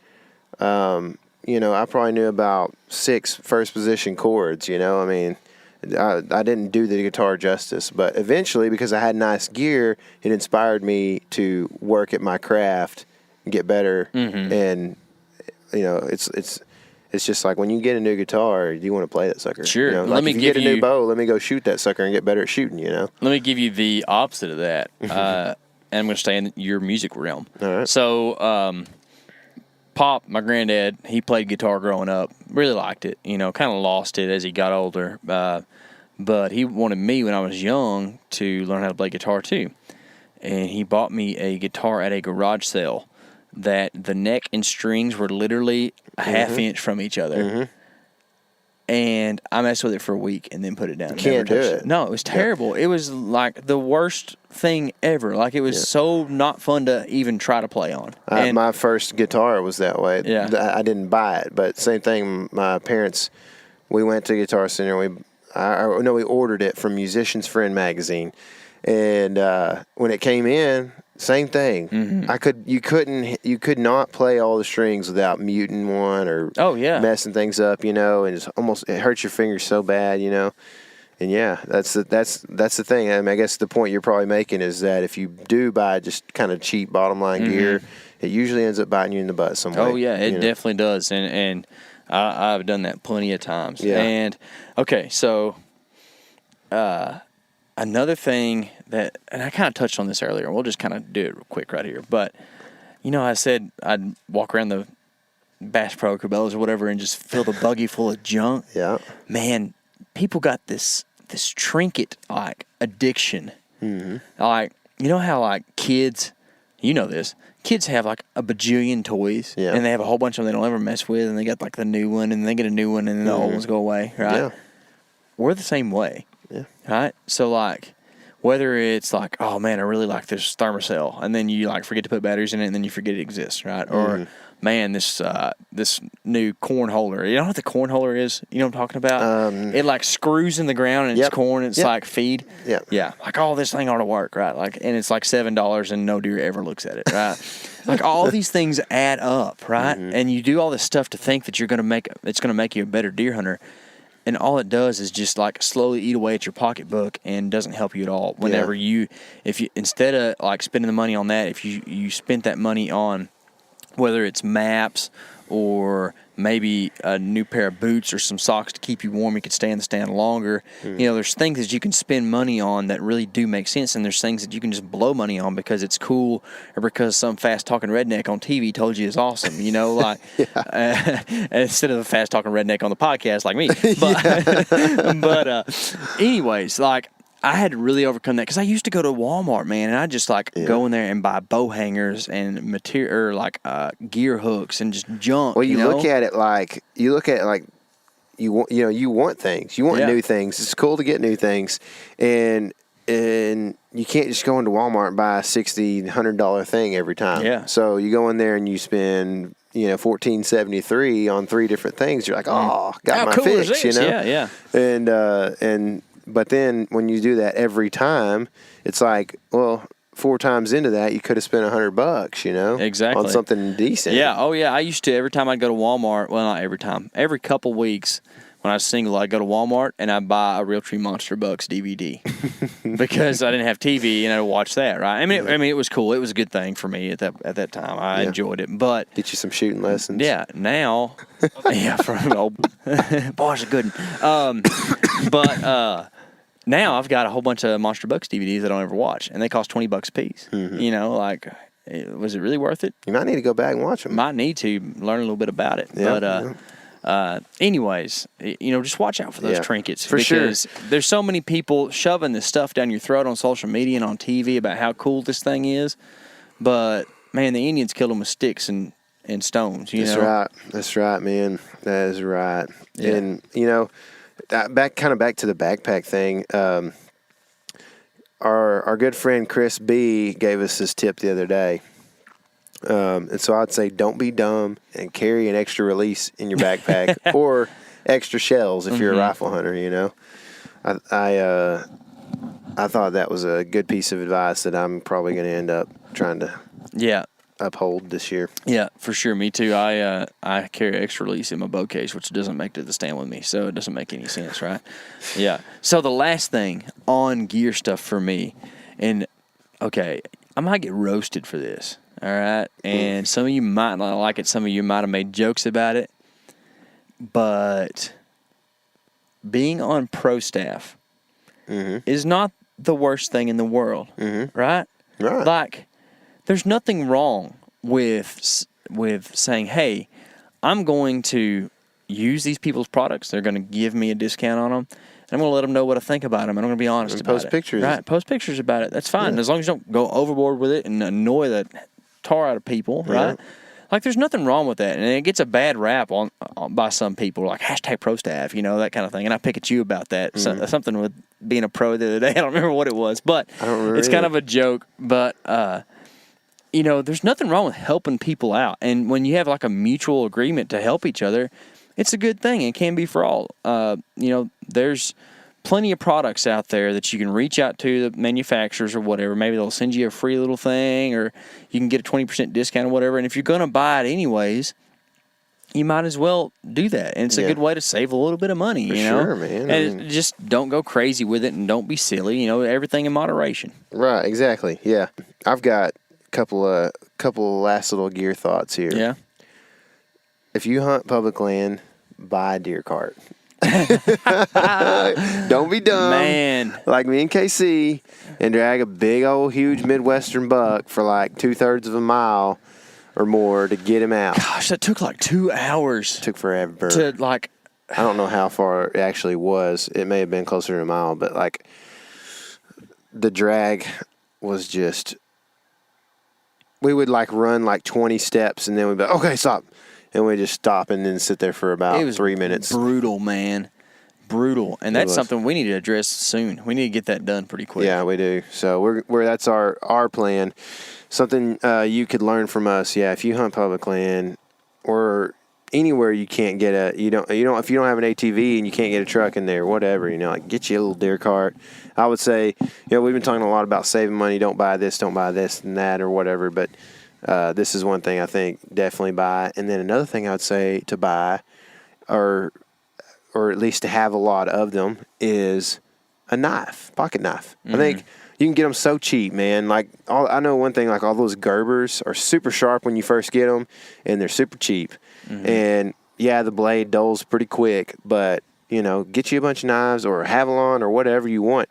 I probably knew about 6 first position chords, I didn't do the guitar justice, but eventually, because I had nice gear, it inspired me to work at my craft and get better. And, it's just like when you get a new guitar, you want to play that sucker. Sure. Like if you get a new bow, let me go shoot that sucker and get better at shooting, Let me give you the opposite of that. And I'm going to stay in your music realm. All right. So Pop, my granddad, he played guitar growing up. Really liked it. You know, kind of lost it as he got older. But he wanted me when I was young to learn how to play guitar too. And he bought me a guitar at a garage sale that the neck and strings were literally a half inch from each other. And I messed with it for a week and then put it down. Can't do it. No, it was terrible. It was like the worst thing ever. Like, it was so not fun to even try to play on. My first guitar was that way. Yeah. I didn't buy it, but same thing. My parents, we went to Guitar Center. We ordered it from Musician's Friend magazine, and when it came in, same thing. You could not play all the strings without muting one or messing things up, you know, and it hurts your fingers so bad, you know. And yeah, that's the thing. I mean, I guess the point you're probably making is that if you do buy just kind of cheap bottom line gear, it usually ends up biting you in the butt some way. Oh yeah, it definitely does, and I've done that plenty of times. Yeah. And okay, so another thing that, and I kind of touched on this earlier, and we'll just kind of do it real quick right here. But, you know, I said I'd walk around the Bass Pro Cabela's or whatever and just fill the buggy full of junk. Yeah. Man, people got this trinket, like, addiction. Like, you know how, like, kids, you know this, kids have, like, a bajillion toys. Yeah. And they have a whole bunch of them they don't ever mess with, and they got, like, the new one, and they get a new one, and then the old ones go away, right? Yeah. We're the same way. Yeah. Right? So, like, whether it's like, oh, man, I really like this thermocell, and then you, like, forget to put batteries in it, and then you forget it exists, right? Or, man, this new corn holder. You know what the corn holder is? You know what I'm talking about? It, like, screws in the ground, and it's corn, and it's, like, feed. Yeah. Yeah. Like, oh, this thing ought to work, right? Like, and it's, like, $7, and no deer ever looks at it, right? Like, all these things add up, right? And you do all this stuff to think that it's going to make you a better deer hunter. And all it does is just, like, slowly eat away at your pocketbook and doesn't help you at all. Whenever if you, instead of, like, spending the money on that, if you spent that money on whether it's maps or maybe a new pair of boots or some socks to keep you warm, you can stay in the stand longer. You know, there's things that you can spend money on that really do make sense, and there's things that you can just blow money on because it's cool or because some fast-talking redneck on TV told you it's awesome, you know, like instead of a fast-talking redneck on the podcast like me. But anyways, like, I had to really overcome that because I used to go to Walmart, man, and I just like go in there and buy bow hangers and material, or like gear hooks and just junk. Well, you look at it like you want things, you want new things. It's cool to get new things, and you can't just go into Walmart and buy a $100 thing every time. Yeah. So you go in there and you spend $14.73 on 3 different things. You're like, oh, got how my cool fix, is this? you know? Yeah. But then when you do that every time, it's like, well, 4 times into that, you could have spent $100, you know? Exactly. On something decent. Yeah. Oh, yeah. I used to, every time I'd go to Walmart, well, not every time, every couple weeks when I was single, I'd go to Walmart and I'd buy a Realtree Monster Bucks DVD because I didn't have TV and I'd watch that, right? I mean, it was cool. It was a good thing for me at that time. I enjoyed it. But get you some shooting lessons. Yeah. Now, from old boys are good. But now I've got a whole bunch of Monster Bucks DVDs that I don't ever watch, and they cost $20 a piece. You know, like, was it really worth it? You might need to go back and watch them. Might need to learn a little bit about it. Yeah, but anyways, just watch out for those trinkets. For sure. Because there's so many people shoving this stuff down your throat on social media and on TV about how cool this thing is. But, man, the Indians killed them with sticks and stones. That's right. That's right, man. That is right. Yeah. And, back to the backpack thing. Our good friend Chris B gave us this tip the other day, and so I'd say don't be dumb and carry an extra release in your backpack or extra shells if you're a rifle hunter. I thought that was a good piece of advice that I'm probably going to end up trying to uphold this year. Yeah, for sure. Me too. I carry extra release in my bow case, which doesn't make it to the stand with me, so it doesn't make any sense, right? Yeah. So the last thing on gear stuff for me, and okay, I might get roasted for this, all right? And some of you might not like it. Some of you might have made jokes about it, but being on pro staff is not the worst thing in the world, right? Right. Like, there's nothing wrong with with saying, hey, I'm going to use these people's products. They're going to give me a discount on them. And I'm going to let them know what I think about them. And I'm going to be honest about it. Post pictures. Right, post pictures about it. That's fine. Yeah. As long as you don't go overboard with it and annoy the tar out of people, right? Like, there's nothing wrong with that. And it gets a bad rap on by some people, like #ProStaff, that kind of thing. And I pick at you about that. Something with being a pro the other day. I don't remember what it was, but it's kind of a joke. But, there's nothing wrong with helping people out. And when you have like a mutual agreement to help each other, it's a good thing. It can be for all. There's plenty of products out there that you can reach out to the manufacturers or whatever. Maybe they'll send you a free little thing, or you can get a 20% discount or whatever. And if you're going to buy it anyways, you might as well do that. And it's a good way to save a little bit of money, Sure, man. And just don't go crazy with it and don't be silly. Everything in moderation. Right, exactly. Yeah. I've got a couple last little gear thoughts here. Yeah. If you hunt public land, buy a deer cart. Don't be dumb, man, like me and KC, and drag a big old huge Midwestern buck for like 2/3 of a mile or more to get him out. Gosh, that took like 2 hours. It took forever. I don't know how far it actually was. It may have been closer to a mile, but like the drag was just. We would like run like 20 steps, and then we'd be okay, stop. And we just stop and then sit there for about 3 minutes. Brutal, man. Brutal. And that's something we need to address soon. We need to get that done pretty quick. Yeah, we do. So that's our plan. Something you could learn from us. Yeah, if you hunt public land or anywhere you can't get if you don't have an ATV and you can't get a truck in there, whatever, like get you a little deer cart. I would say, we've been talking a lot about saving money. Don't buy this and that or whatever, but this is one thing I think definitely buy. And then another thing I would say to buy, or at least to have a lot of them, is a knife, pocket knife. I think you can get them so cheap, man. Like I know one thing, like all those Gerbers are super sharp when you first get them, and they're super cheap. And yeah, the blade dulls pretty quick, but get you a bunch of knives or a Havalon or whatever you want.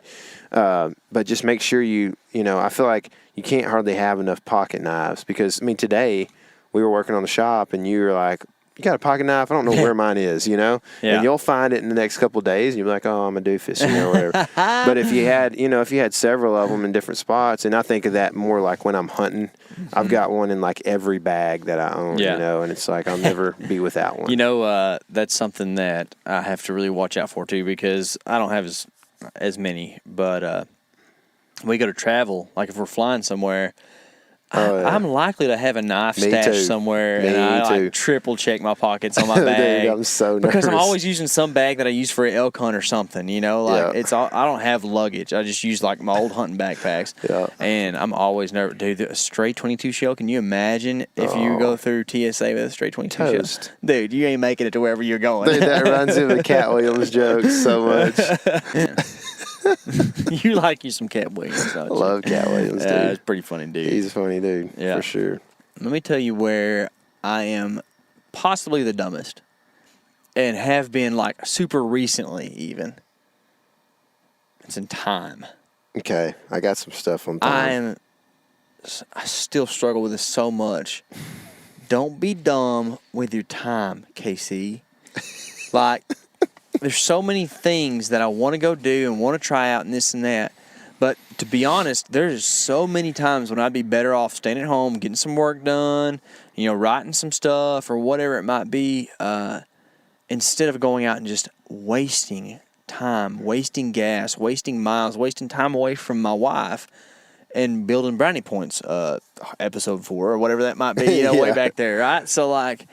But just make sure I feel like you can't hardly have enough pocket knives because, today we were working on the shop and you were like, you got a pocket knife? I don't know where mine is, Yeah. And you'll find it in the next couple of days and you'll be like, oh, I'm a doofus, or whatever. But if you had several of them in different spots, and I think of that more like when I'm hunting, I've got one in like every bag that I own, and it's like I'll never be without one. That's something that I have to really watch out for too, because I don't have as many, but we go to travel, like if we're flying somewhere, I'm likely to have a knife stashed somewhere, and I triple check my pockets on my bag. Dude, I'm so nervous. Because I'm always using some bag that I use for an elk hunt or something. It's all, I don't have luggage. I just use like my old hunting backpacks. Yeah. And I'm always nervous. Dude, a stray 22 shell. Can you imagine if you go through TSA with a stray 22 shell? Dude, you ain't making it to wherever you're going. Dude, that runs into the Cat Williams jokes so much. You like you some Cat Williams, don't you? I love Cat Williams, dude. Yeah, he's a pretty funny dude. He's a funny dude, for sure. Let me tell you where I am possibly the dumbest, and have been like super recently even. It's in time. Okay, I got some stuff on time. I still struggle with this so much. Don't be dumb with your time, KC. Like... There's so many things that I want to go do and want to try out and this and that. But to be honest, there's so many times when I'd be better off staying at home, getting some work done, writing some stuff or whatever it might be, instead of going out and just wasting time, wasting gas, wasting miles, wasting time away from my wife and building brownie points, episode 4 or whatever that might be, way back there, right? So, like...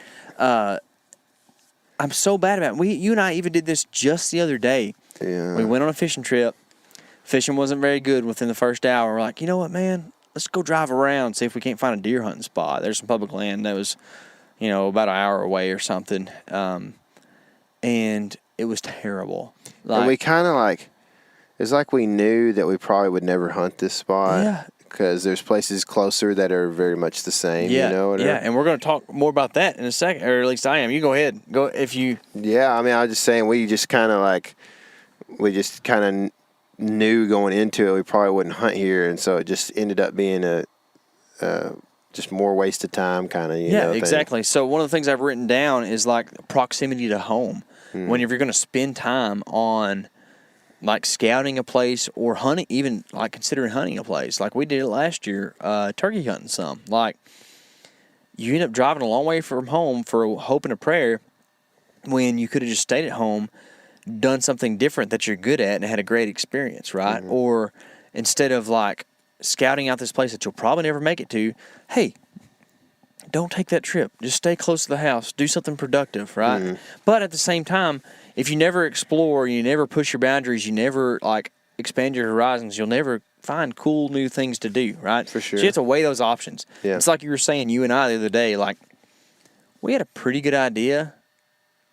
I'm so bad about it. You and I even did this just the other day. Yeah. We went on a fishing trip. Fishing wasn't very good within the first hour. We're like, you know what, man? Let's go drive around, see if we can't find a deer hunting spot. There's some public land that was, about an hour away or something. And it was terrible. And we kind of it's like we knew that we probably would never hunt this spot. Yeah. Because there's places closer that are very much the same, Yeah, and we're going to talk more about that in a second, or at least I am. You go ahead. Go if you... Yeah, I was just saying we just kind of knew going into it we probably wouldn't hunt here, and so it just ended up being a just more wasted time, kind of. Yeah, exactly. So one of the things I've written down is like proximity to home. Whenever you're going to spend time on like scouting a place or hunting, even like considering hunting a place, like we did it last year, turkey hunting some. Like you end up driving a long way from home for a hope and a prayer when you could have just stayed at home, done something different that you're good at and had a great experience, right? Or instead of like scouting out this place that you'll probably never make it to, hey, don't take that trip. Just stay close to the house. Do something productive, right? But at the same time, if you never explore, you never push your boundaries, you never like expand your horizons, you'll never find cool new things to do, right? For sure. So you have to weigh those options. Yeah. It's like you were saying, you and I the other day, like we had a pretty good idea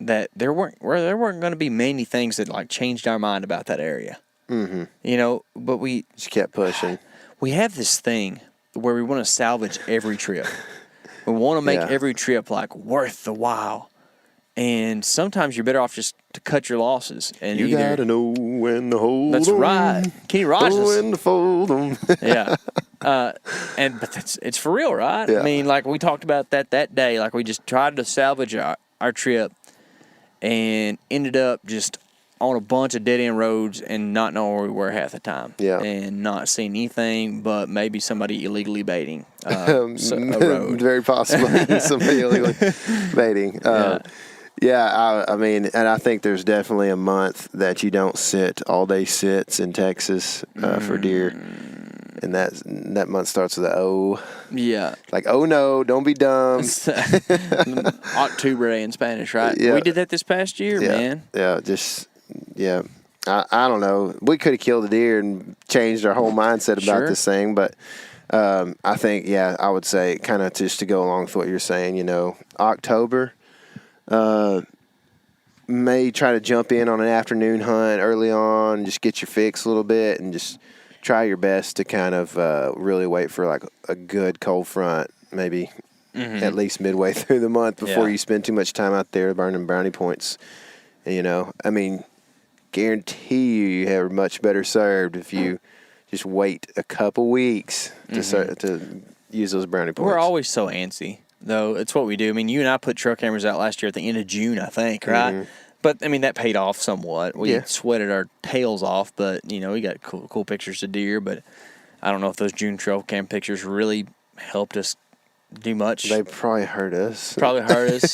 that there weren't going to be many things that like changed our mind about that area. You know, but we just kept pushing. We have this thing where we want to salvage every trip. We want to make every trip like worth the while. And sometimes you're better off just to cut your losses. And You gotta know when to hold That's 'em, right. Kenny Rogers. know when to fold 'em. Yeah. But it's for real, right? Yeah. I mean, like we talked about that day. Like we just tried to salvage our trip and ended up just on a bunch of dead-end roads and not knowing where we were half the time. Yeah. And not seeing anything but maybe somebody illegally baiting a road. Very possibly somebody illegally baiting. I mean, and I think there's definitely a month that you don't sit all-day sits in Texas for deer. And that month starts with an O. Yeah. Like, oh no, don't be dumb. Octubre in Spanish, right? Yeah. We did that this past year, man. Yeah. I don't know. We could have killed a deer and changed our whole mindset about this thing, but I think, I would say kind of just to go along with what you're saying, you know, October, may try to jump in on an afternoon hunt early on, just get your fix a little bit and just try your best to kind of really wait for like a good cold front, maybe at least midway through the month before you spend too much time out there burning brownie points. And, you know, I mean, guarantee you have much better served if you just wait a couple weeks to use those brownie points. We're always so antsy, though. It's what we do. I mean, you and I put trail cameras out last year at the end of June, I think, right? But, I mean, that paid off somewhat. We sweated our tails off, but, you know, we got cool pictures of deer. But I don't know if those June trail cam pictures really helped us do much. They probably hurt us.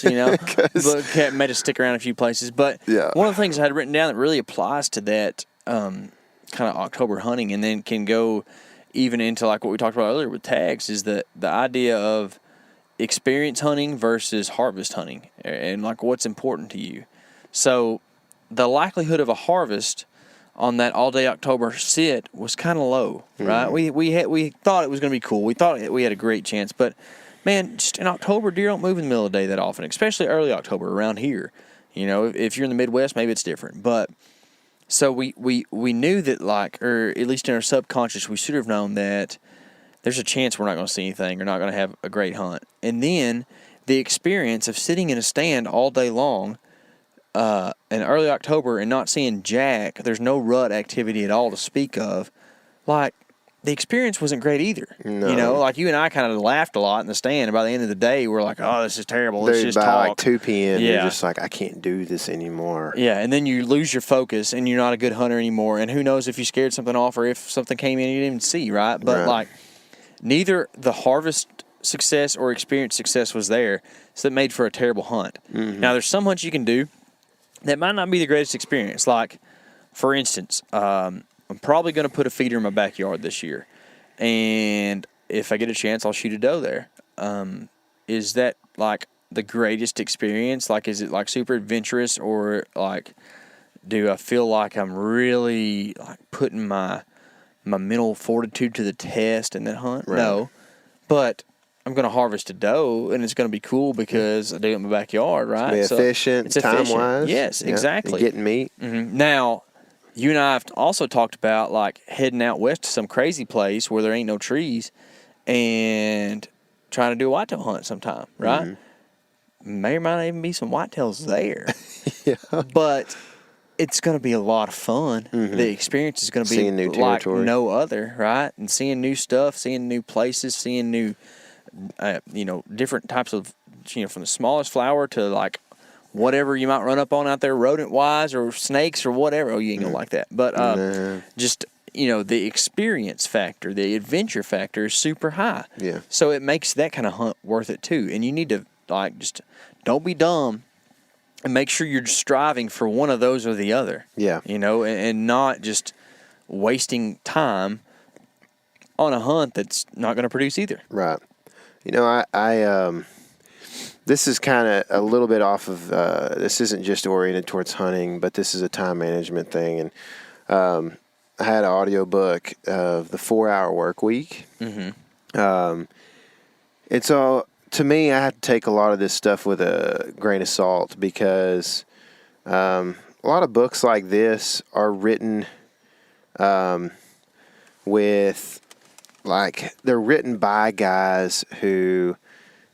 You know. But made us stick around a few places. But one of the things I had written down that really applies to that kind of October hunting and then can go even into like what we talked about earlier with tags is the idea of experience hunting versus harvest hunting and like what's important to you. So the likelihood of a harvest on that all-day October sit was kind of low, right? We thought it was going to be cool. We thought we had a great chance. But, man, just in October, deer don't move in the middle of the day that often, especially early October around here. You know, if you're in the Midwest, maybe it's different. But so we knew that, like, or at least in our subconscious, we should have known that there's a chance we're not going to see anything or not going to have a great hunt. And then the experience of sitting in a stand all day long in early October and not seeing jack, there's no rut activity at all to speak of, like, the experience wasn't great either. No. You know, like you and I kind of laughed a lot in the stand, and by the end of the day, we're like, oh, this is terrible. Let's just talk. Like 2 p.m., you're just like, I can't do this anymore. Yeah, and then you lose your focus, and you're not a good hunter anymore, and who knows if you scared something off or if something came in you didn't even see, right? But, like, neither the harvest success or experience success was there, so that made for a terrible hunt. Now, there's some hunts you can do that might not be the greatest experience. Like, for instance, I'm probably going to put a feeder in my backyard this year. And if I get a chance, I'll shoot a doe there. Is that, like, the greatest experience? Like, is it, like, super adventurous? Or, like, do I feel like I'm really, like, putting my mental fortitude to the test in that hunt? Right. No. But I'm going to harvest a doe, and it's going to be cool because I do it in my backyard, right? It's efficient, time-wise. Yes, exactly. Getting meat. Now, you and I have also talked about, like, heading out west to some crazy place where there ain't no trees and trying to do a whitetail hunt sometime, right? May or might not even be some whitetails there. But it's going to be a lot of fun. The experience is going to be like no other, right? And seeing new stuff, seeing new places, seeing new different types of, from the smallest flower to like whatever you might run up on out there rodent wise or snakes or whatever. Oh, you ain't gonna like that. But just, the experience factor, the adventure factor is super high. Yeah. So it makes that kind of hunt worth it too. And you need to just don't be dumb and make sure you're striving for one of those or the other. Yeah. And not just wasting time on a hunt that's not going to produce either. Right. I this is kind of a little bit off of, this isn't just oriented towards hunting, but this is a time management thing. And I had an audio book of the 4-Hour Work Week. Mm-hmm. And so to me, I had to take a lot of this stuff with a grain of salt because a lot of books like this are written they're written by guys who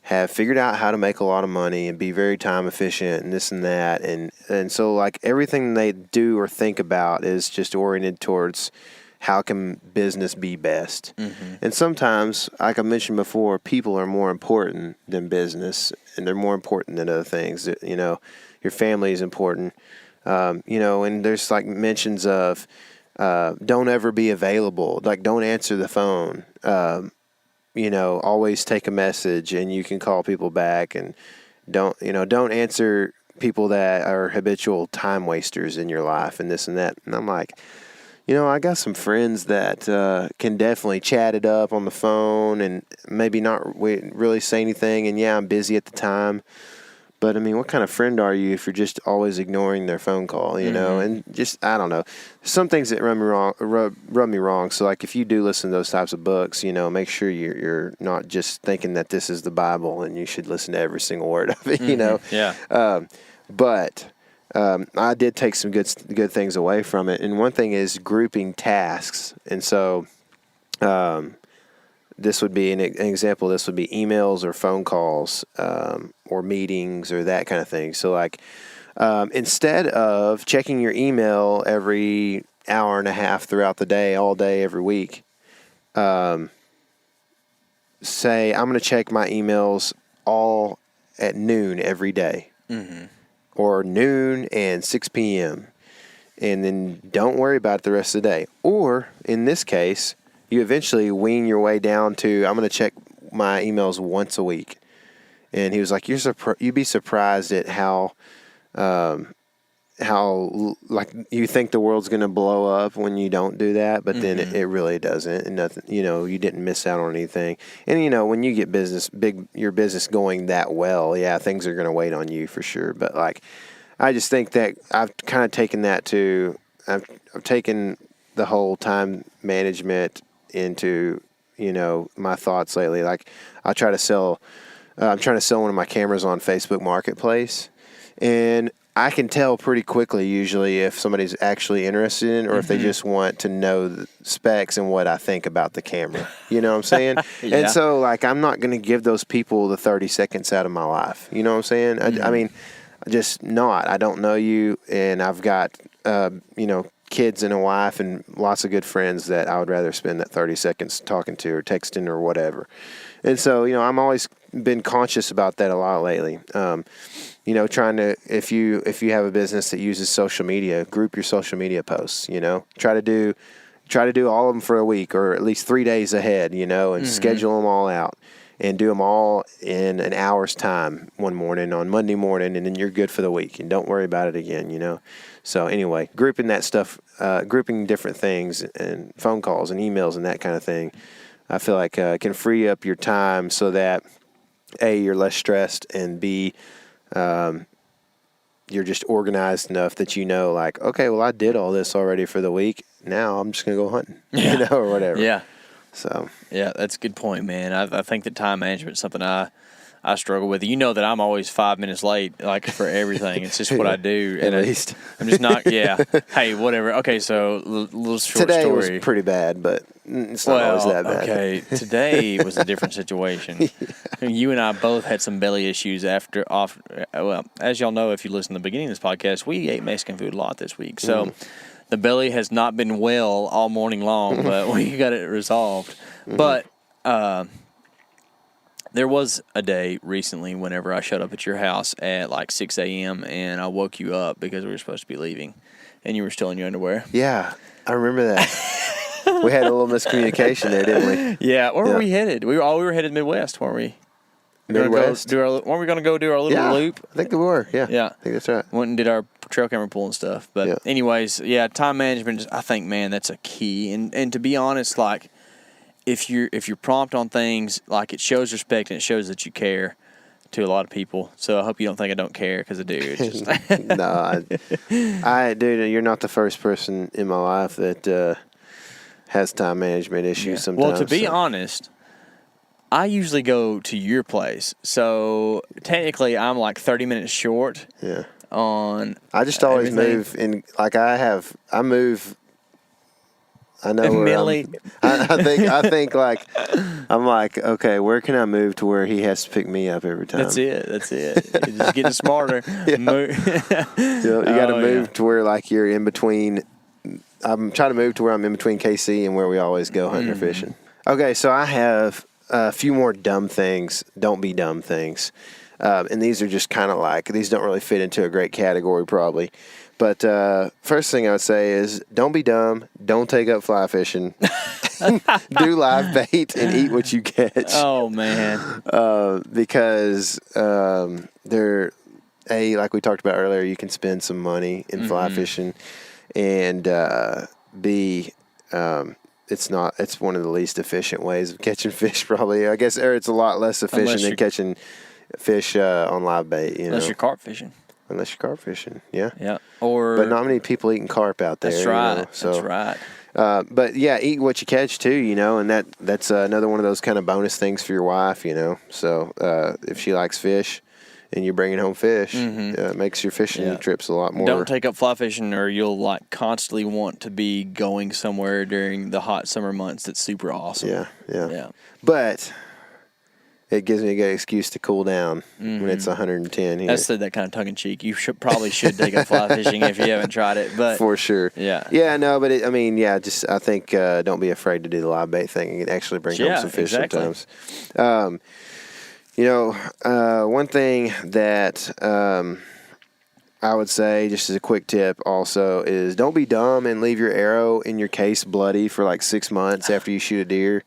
have figured out how to make a lot of money and be very time efficient and this and that. And so like everything they do or think about is just oriented towards how can business be best. Mm-hmm. And sometimes, like I mentioned before, people are more important than business and they're more important than other things. Your family is important. And there's like mentions of, don't ever be available. Like, don't answer the phone. Always take a message and you can call people back, and don't answer people that are habitual time wasters in your life and this and that. And I'm like, I got some friends that can definitely chat it up on the phone and maybe not really say anything. And yeah, I'm busy at the time. But, I mean, what kind of friend are you if you're just always ignoring their phone call, Mm-hmm. And just, I don't know. Some things that rub me wrong. So, like, if you do listen to those types of books, make sure you're not just thinking that this is the Bible and you should listen to every single word of it, Mm-hmm. Yeah. But I did take some good things away from it. And one thing is grouping tasks. And so this would be an example. This would be emails or phone calls or meetings or that kind of thing. So like instead of checking your email every hour and a half throughout the day, all day, every week, say I'm going to check my emails all at noon every day. Mm-hmm. Or noon and 6 p.m. And then don't worry about it the rest of the day. Or in this case, you eventually wean your way down to, I'm going to check my emails once a week. And he was like, you'd be surprised at how like you think the world's going to blow up when you don't do that, but then it really doesn't. And nothing, you didn't miss out on anything. And when you get your business going that well, yeah, things are going to wait on you for sure. But like, I just think that I've kind of taken that to, I've taken the whole time management into, my thoughts lately. Like I'm trying to sell one of my cameras on Facebook Marketplace, and I can tell pretty quickly usually if somebody's actually interested in, or if they just want to know the specs and what I think about the camera. You know what I'm saying? Yeah. And so like, I'm not going to give those people the 30 seconds out of my life. You know what I'm saying? I mean, just not. I don't know you, and I've got, kids and a wife and lots of good friends that I would rather spend that 30 seconds talking to or texting or whatever. And so, I'm always been conscious about that a lot lately. Trying to, if you have a business that uses social media, group your social media posts, try to do all of them for a week or at least 3 days ahead, and schedule them all out and do them all in an hour's time one morning on Monday morning, and then you're good for the week and don't worry about it again, So anyway, grouping that stuff, grouping different things and phone calls and emails and that kind of thing, I feel like can free up your time so that A, you're less stressed, and B, you're just organized enough that like, okay, well, I did all this already for the week. Now I'm just going to go hunting, or whatever. Yeah. So. Yeah, that's a good point, man. I think that time management is something I struggle with. That I'm always 5 minutes late, like for everything. It's just what I do. At least. I'm just not, yeah. Hey, whatever. Okay, so little short today story. Today was pretty bad, but it's not always that bad. Okay, today was a different situation. Yeah. You and I both had some belly issues well, as y'all know, if you listen to the beginning of this podcast, we ate Mexican food a lot this week. So the belly has not been well all morning long, but we got it resolved. But There was a day recently whenever I showed up at your house at like 6 a.m. and I woke you up because we were supposed to be leaving, and you were still in your underwear. Yeah, I remember that. We had a little miscommunication there, didn't we? Yeah, where were we headed? We were headed Midwest, weren't we? Midwest. Weren't we going to go do our little loop? I think we were. Yeah. Yeah. I think that's right. Went and did our trail camera pull and stuff. But anyways, yeah, time management, I think, man, that's a key. And to be honest, like, if you're prompt on things, like, it shows respect and it shows that you care to a lot of people. So I hope you don't think I don't care, because I do. It's just No, dude, you're not the first person in my life that has time management issues sometimes. Well, to be honest, I usually go to your place. So technically I'm like 30 minutes short. Yeah. I just always move in, like, I move. I know where mentally. I think like, I'm like, okay, where can I move to where he has to pick me up every time? That's it. You're just getting smarter. You got to move to where, like, you're in between. I'm trying to move to where I'm in between KC and where we always go hunting or fishing. Okay, so I have a few more dumb things. Don't be dumb things. And these are just kind of like, these don't really fit into a great category probably. But first thing I would say is, don't be dumb. Don't take up fly fishing. Do live bait and eat what you catch. Oh, man. Because like we talked about earlier, you can spend some money in fly fishing. And B, it's one of the least efficient ways of catching fish probably. I guess, or it's a lot less efficient than catching fish on live bait. Unless you're carp fishing. Unless you're carp fishing, yeah. Yeah. But not many people eating carp out there. That's right. That's right. But yeah, eat what you catch too, and that's another one of those kind of bonus things for your wife, So if she likes fish and you're bringing home fish, it makes your fishing trips a lot more. Don't take up fly fishing, or you'll like constantly want to be going somewhere during the hot summer months. That's super awesome. Yeah. But it gives me a good excuse to cool down when it's 110 here. I said that kind of tongue in cheek. You probably should take up fly fishing if you haven't tried it, but for sure. Yeah. Yeah. No, but I think don't be afraid to do the live bait thing. You can actually bring home some fish sometimes. One thing that I would say, just as a quick tip also, is don't be dumb and leave your arrow in your case bloody for like 6 months after you shoot a deer.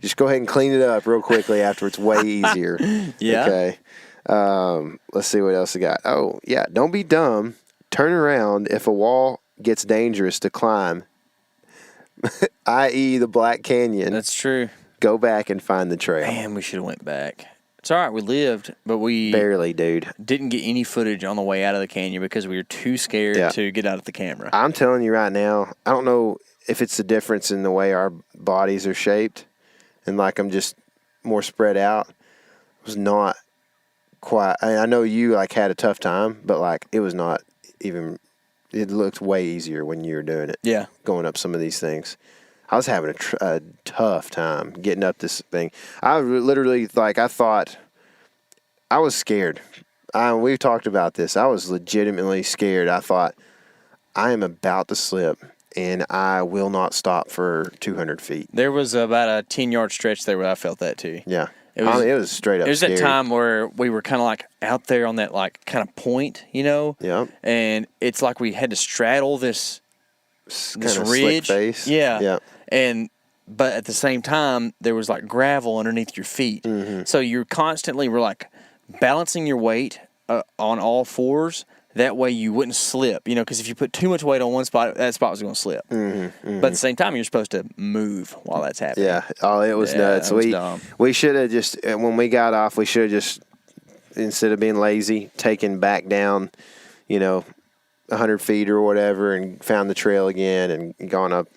Just go ahead and clean it up real quickly after. It's way easier. Yeah. Okay. Let's see what else I got. Oh, yeah. Don't be dumb. Turn around if a wall gets dangerous to climb, i.e. the Black Canyon. That's true. Go back and find the trail. Man, we should have went back. It's all right. We lived, but we barely, dude. Didn't get any footage on the way out of the canyon because we were too scared to get out of the camera. I'm telling you right now, I don't know if it's the difference in the way our bodies are shaped, and like I'm just more spread out. It was not quite. I know you like had a tough time, but like it was not even. It looked way easier when you were doing it. Yeah, going up some of these things. I was having a tough time getting up this thing. I literally, I thought, I was scared. We've talked about this. I was legitimately scared. I thought, I am about to slip, and I will not stop for 200 feet. There was about a 10-yard stretch there where I felt that too. Yeah. It was straight up It was scary. that time where we were kind of like out there on that like kind of point, Yeah. And it's like we had to straddle this ridge. Slick face. Yeah. But at the same time, there was like gravel underneath your feet. Mm-hmm. So you constantly were like balancing your weight on all fours. That way you wouldn't slip, because if you put too much weight on one spot, that spot was going to slip. Mm-hmm. But at the same time, you're supposed to move while that's happening. Yeah. Oh, it was nuts. That was dumb. We should have just, when we got off, we should have just, instead of being lazy, taken back down, 100 feet or whatever and found the trail again and gone up.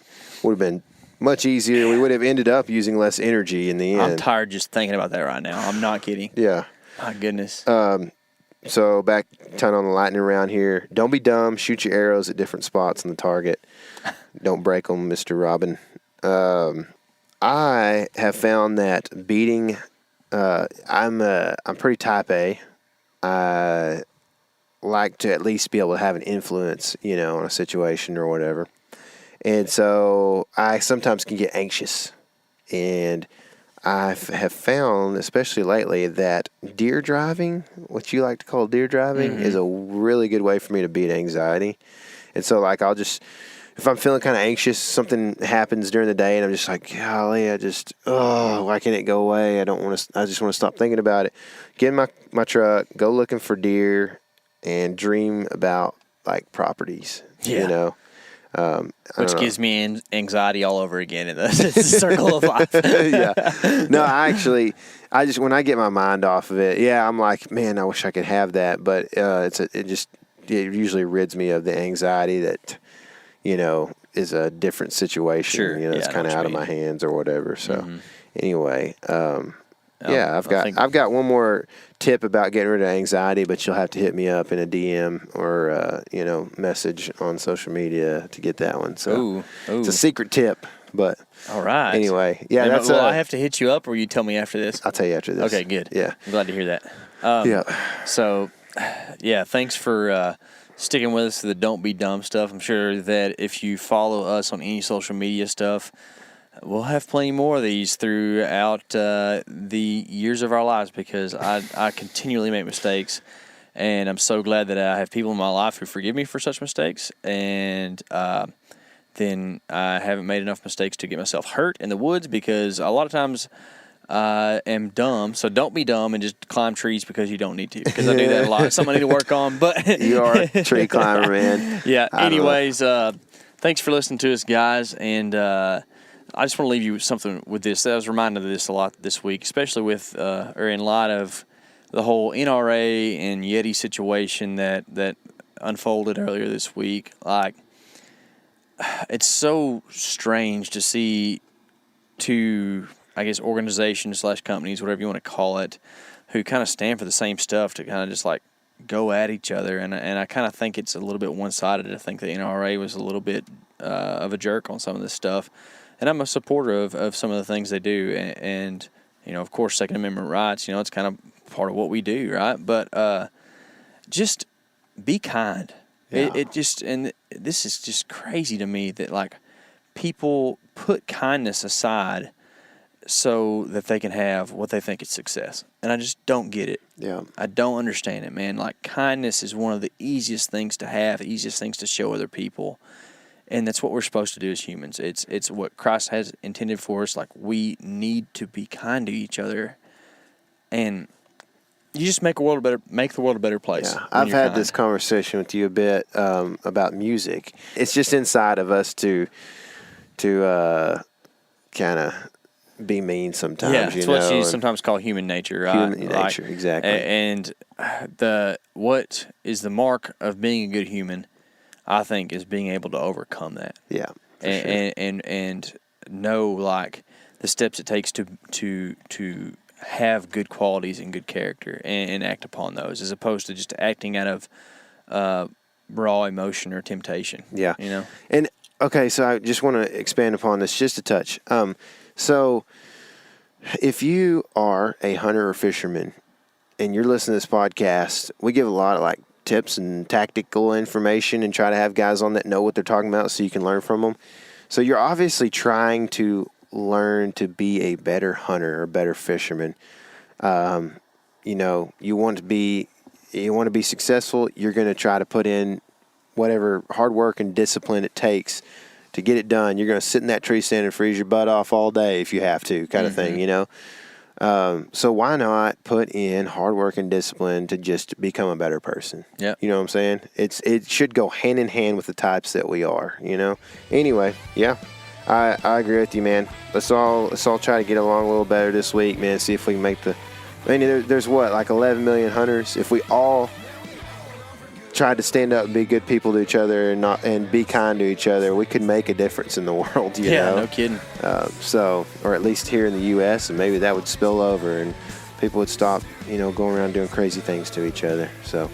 Would have been much easier. We would have ended up using less energy in the end. I'm tired just thinking about that right now. I'm not kidding. Yeah. My goodness. So back ton on the lightning round here. Don't be dumb. Shoot your arrows at different spots on the target. Don't break them, Mr. Robin. I have found that beating. I'm pretty type A. I like to at least be able to have an influence, on a situation or whatever. And so I sometimes can get anxious, and have found, especially lately, that deer driving, what you like to call deer driving, is a really good way for me to beat anxiety. And so, like, I'll just, if I'm feeling kind of anxious, something happens during the day, and I'm just like, golly, why can't it go away? I just want to stop thinking about it. Get in my truck, go looking for deer, and dream about, like, properties, you know? Which gives me anxiety all over again in the circle of life. Yeah. No, I just when I get my mind off of it, I'm like, man, I wish I could have that, but it usually rids me of the anxiety that, is a different situation. Sure. It's kind of out of my hands or whatever. So anyway, I've got one more tip about getting rid of anxiety, but you'll have to hit me up in a DM or message on social media to get that one. So it's a secret tip, but all right. Anyway, will I have to hit you up, or you tell me after this? I'll tell you after this. Okay, good. Yeah, I'm glad to hear that. So, thanks for sticking with us to the Don't Be Dumb stuff. I'm sure that if you follow us on any social media stuff, we'll have plenty more of these throughout the years of our lives, because I continually make mistakes, and I'm so glad that I have people in my life who forgive me for such mistakes, and then I haven't made enough mistakes to get myself hurt in the woods, because a lot of times I am dumb. So don't be dumb and just climb trees because you don't need to, because I do that a lot. It's something I need to work on. But you are a tree climber, man. Yeah. Anyways, thanks for listening to us, guys, and I just want to leave you with something with this. I was reminded of this a lot this week, especially with or in light of the whole NRA and Yeti situation that unfolded earlier this week. Like, it's so strange to see two, I guess, organizations / companies, whatever you want to call it, who kind of stand for the same stuff, to kind of just like go at each other. And I kind of think it's a little bit one-sided. I think the NRA was a little bit of a jerk on some of this stuff. And I'm a supporter of some of the things they do. And of course, Second Amendment rights, it's kind of part of what we do, right? But just be kind. Yeah. And this is just crazy to me that, like, people put kindness aside so that they can have what they think is success. And I just don't get it. Yeah. I don't understand it, man. Like, kindness is one of the easiest things to have, easiest things to show other people. And that's what we're supposed to do as humans. It's what Christ has intended for us. Like, we need to be kind to each other, and you just make the world a better place. Yeah, I've had this conversation with you a bit about music. It's just inside of us to kind of be mean sometimes. Yeah, it's what you sometimes call human nature, right? Human nature, exactly. And what is the mark of being a good human, I think, is being able to overcome that. Yeah, and know, like, the steps it takes to have good qualities and good character, and act upon those, as opposed to just acting out of raw emotion or temptation. Yeah, And okay, so I just want to expand upon this just a touch. So if you are a hunter or fisherman and you're listening to this podcast, we give a lot of, like, tips and tactical information, and try to have guys on that know what they're talking about so you can learn from them. So you're obviously trying to learn to be a better hunter or better fisherman. You want to be successful. You're going to try to put in whatever hard work and discipline it takes to get it done. You're going to sit in that tree stand and freeze your butt off all day if you have to, kind of thing, So why not put in hard work and discipline to just become a better person? Yeah. You know what I'm saying? It should go hand in hand with the types that we are, Anyway, yeah. I agree with you, man. Let's all try to get along a little better this week, man. See if we can make there's what, like 11 million hunters. If we all tried to stand up and be good people to each other and be kind to each other, we could make a difference in the world. You know? No kidding. Or at least here in the U.S., and maybe that would spill over and people would stop, going around doing crazy things to each other. So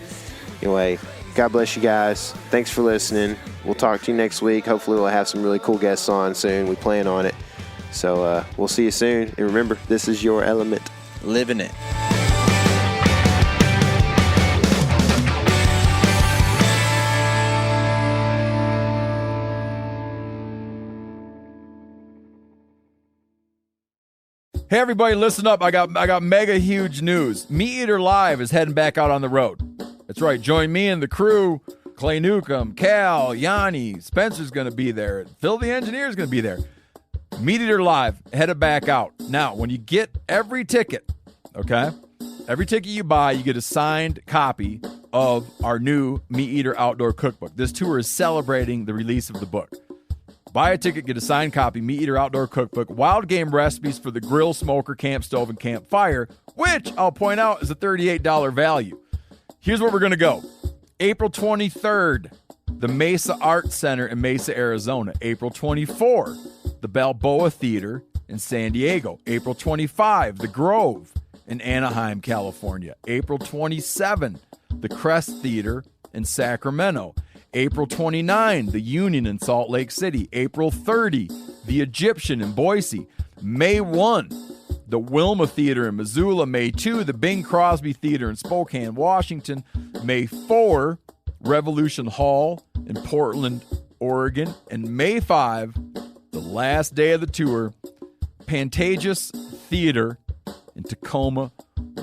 anyway, God bless you guys. Thanks for listening. We'll talk to you next week. Hopefully we'll have some really cool guests on soon. We plan on it. So we'll see you soon. And remember, this is your element. Living it. Hey everybody, listen up. I got mega huge news. Meat Eater Live is heading back out on the road. That's right. Join me and the crew. Clay Newcomb, Cal, Yanni, Spencer's going to be there. Phil the engineer's going to be there. Meat Eater Live headed back out. Now, when you get every ticket, okay? Every ticket you buy, you get a signed copy of our new Meat Eater Outdoor Cookbook. This tour is celebrating the release of the book. Buy a ticket, get a signed copy, Meat Eater Outdoor Cookbook, wild game recipes for the grill, smoker, camp stove, and campfire, which I'll point out is a $38 value. Here's where we're going to go. April 23rd, the Mesa Art Center in Mesa, Arizona. April 24, the Balboa Theater in San Diego. April 25, the Grove in Anaheim, California. April 27, the Crest Theater in Sacramento. April 29, the Union in Salt Lake City. April 30, the Egyptian in Boise. May 1, the Wilma Theater in Missoula. May 2, the Bing Crosby Theater in Spokane, Washington. May 4, Revolution Hall in Portland, Oregon. And May 5, the last day of the tour, Pantages Theater in Tacoma,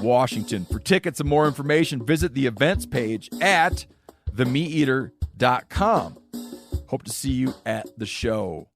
Washington. For tickets and more information, visit the events page at themeateater.com. Hope to see you at the show.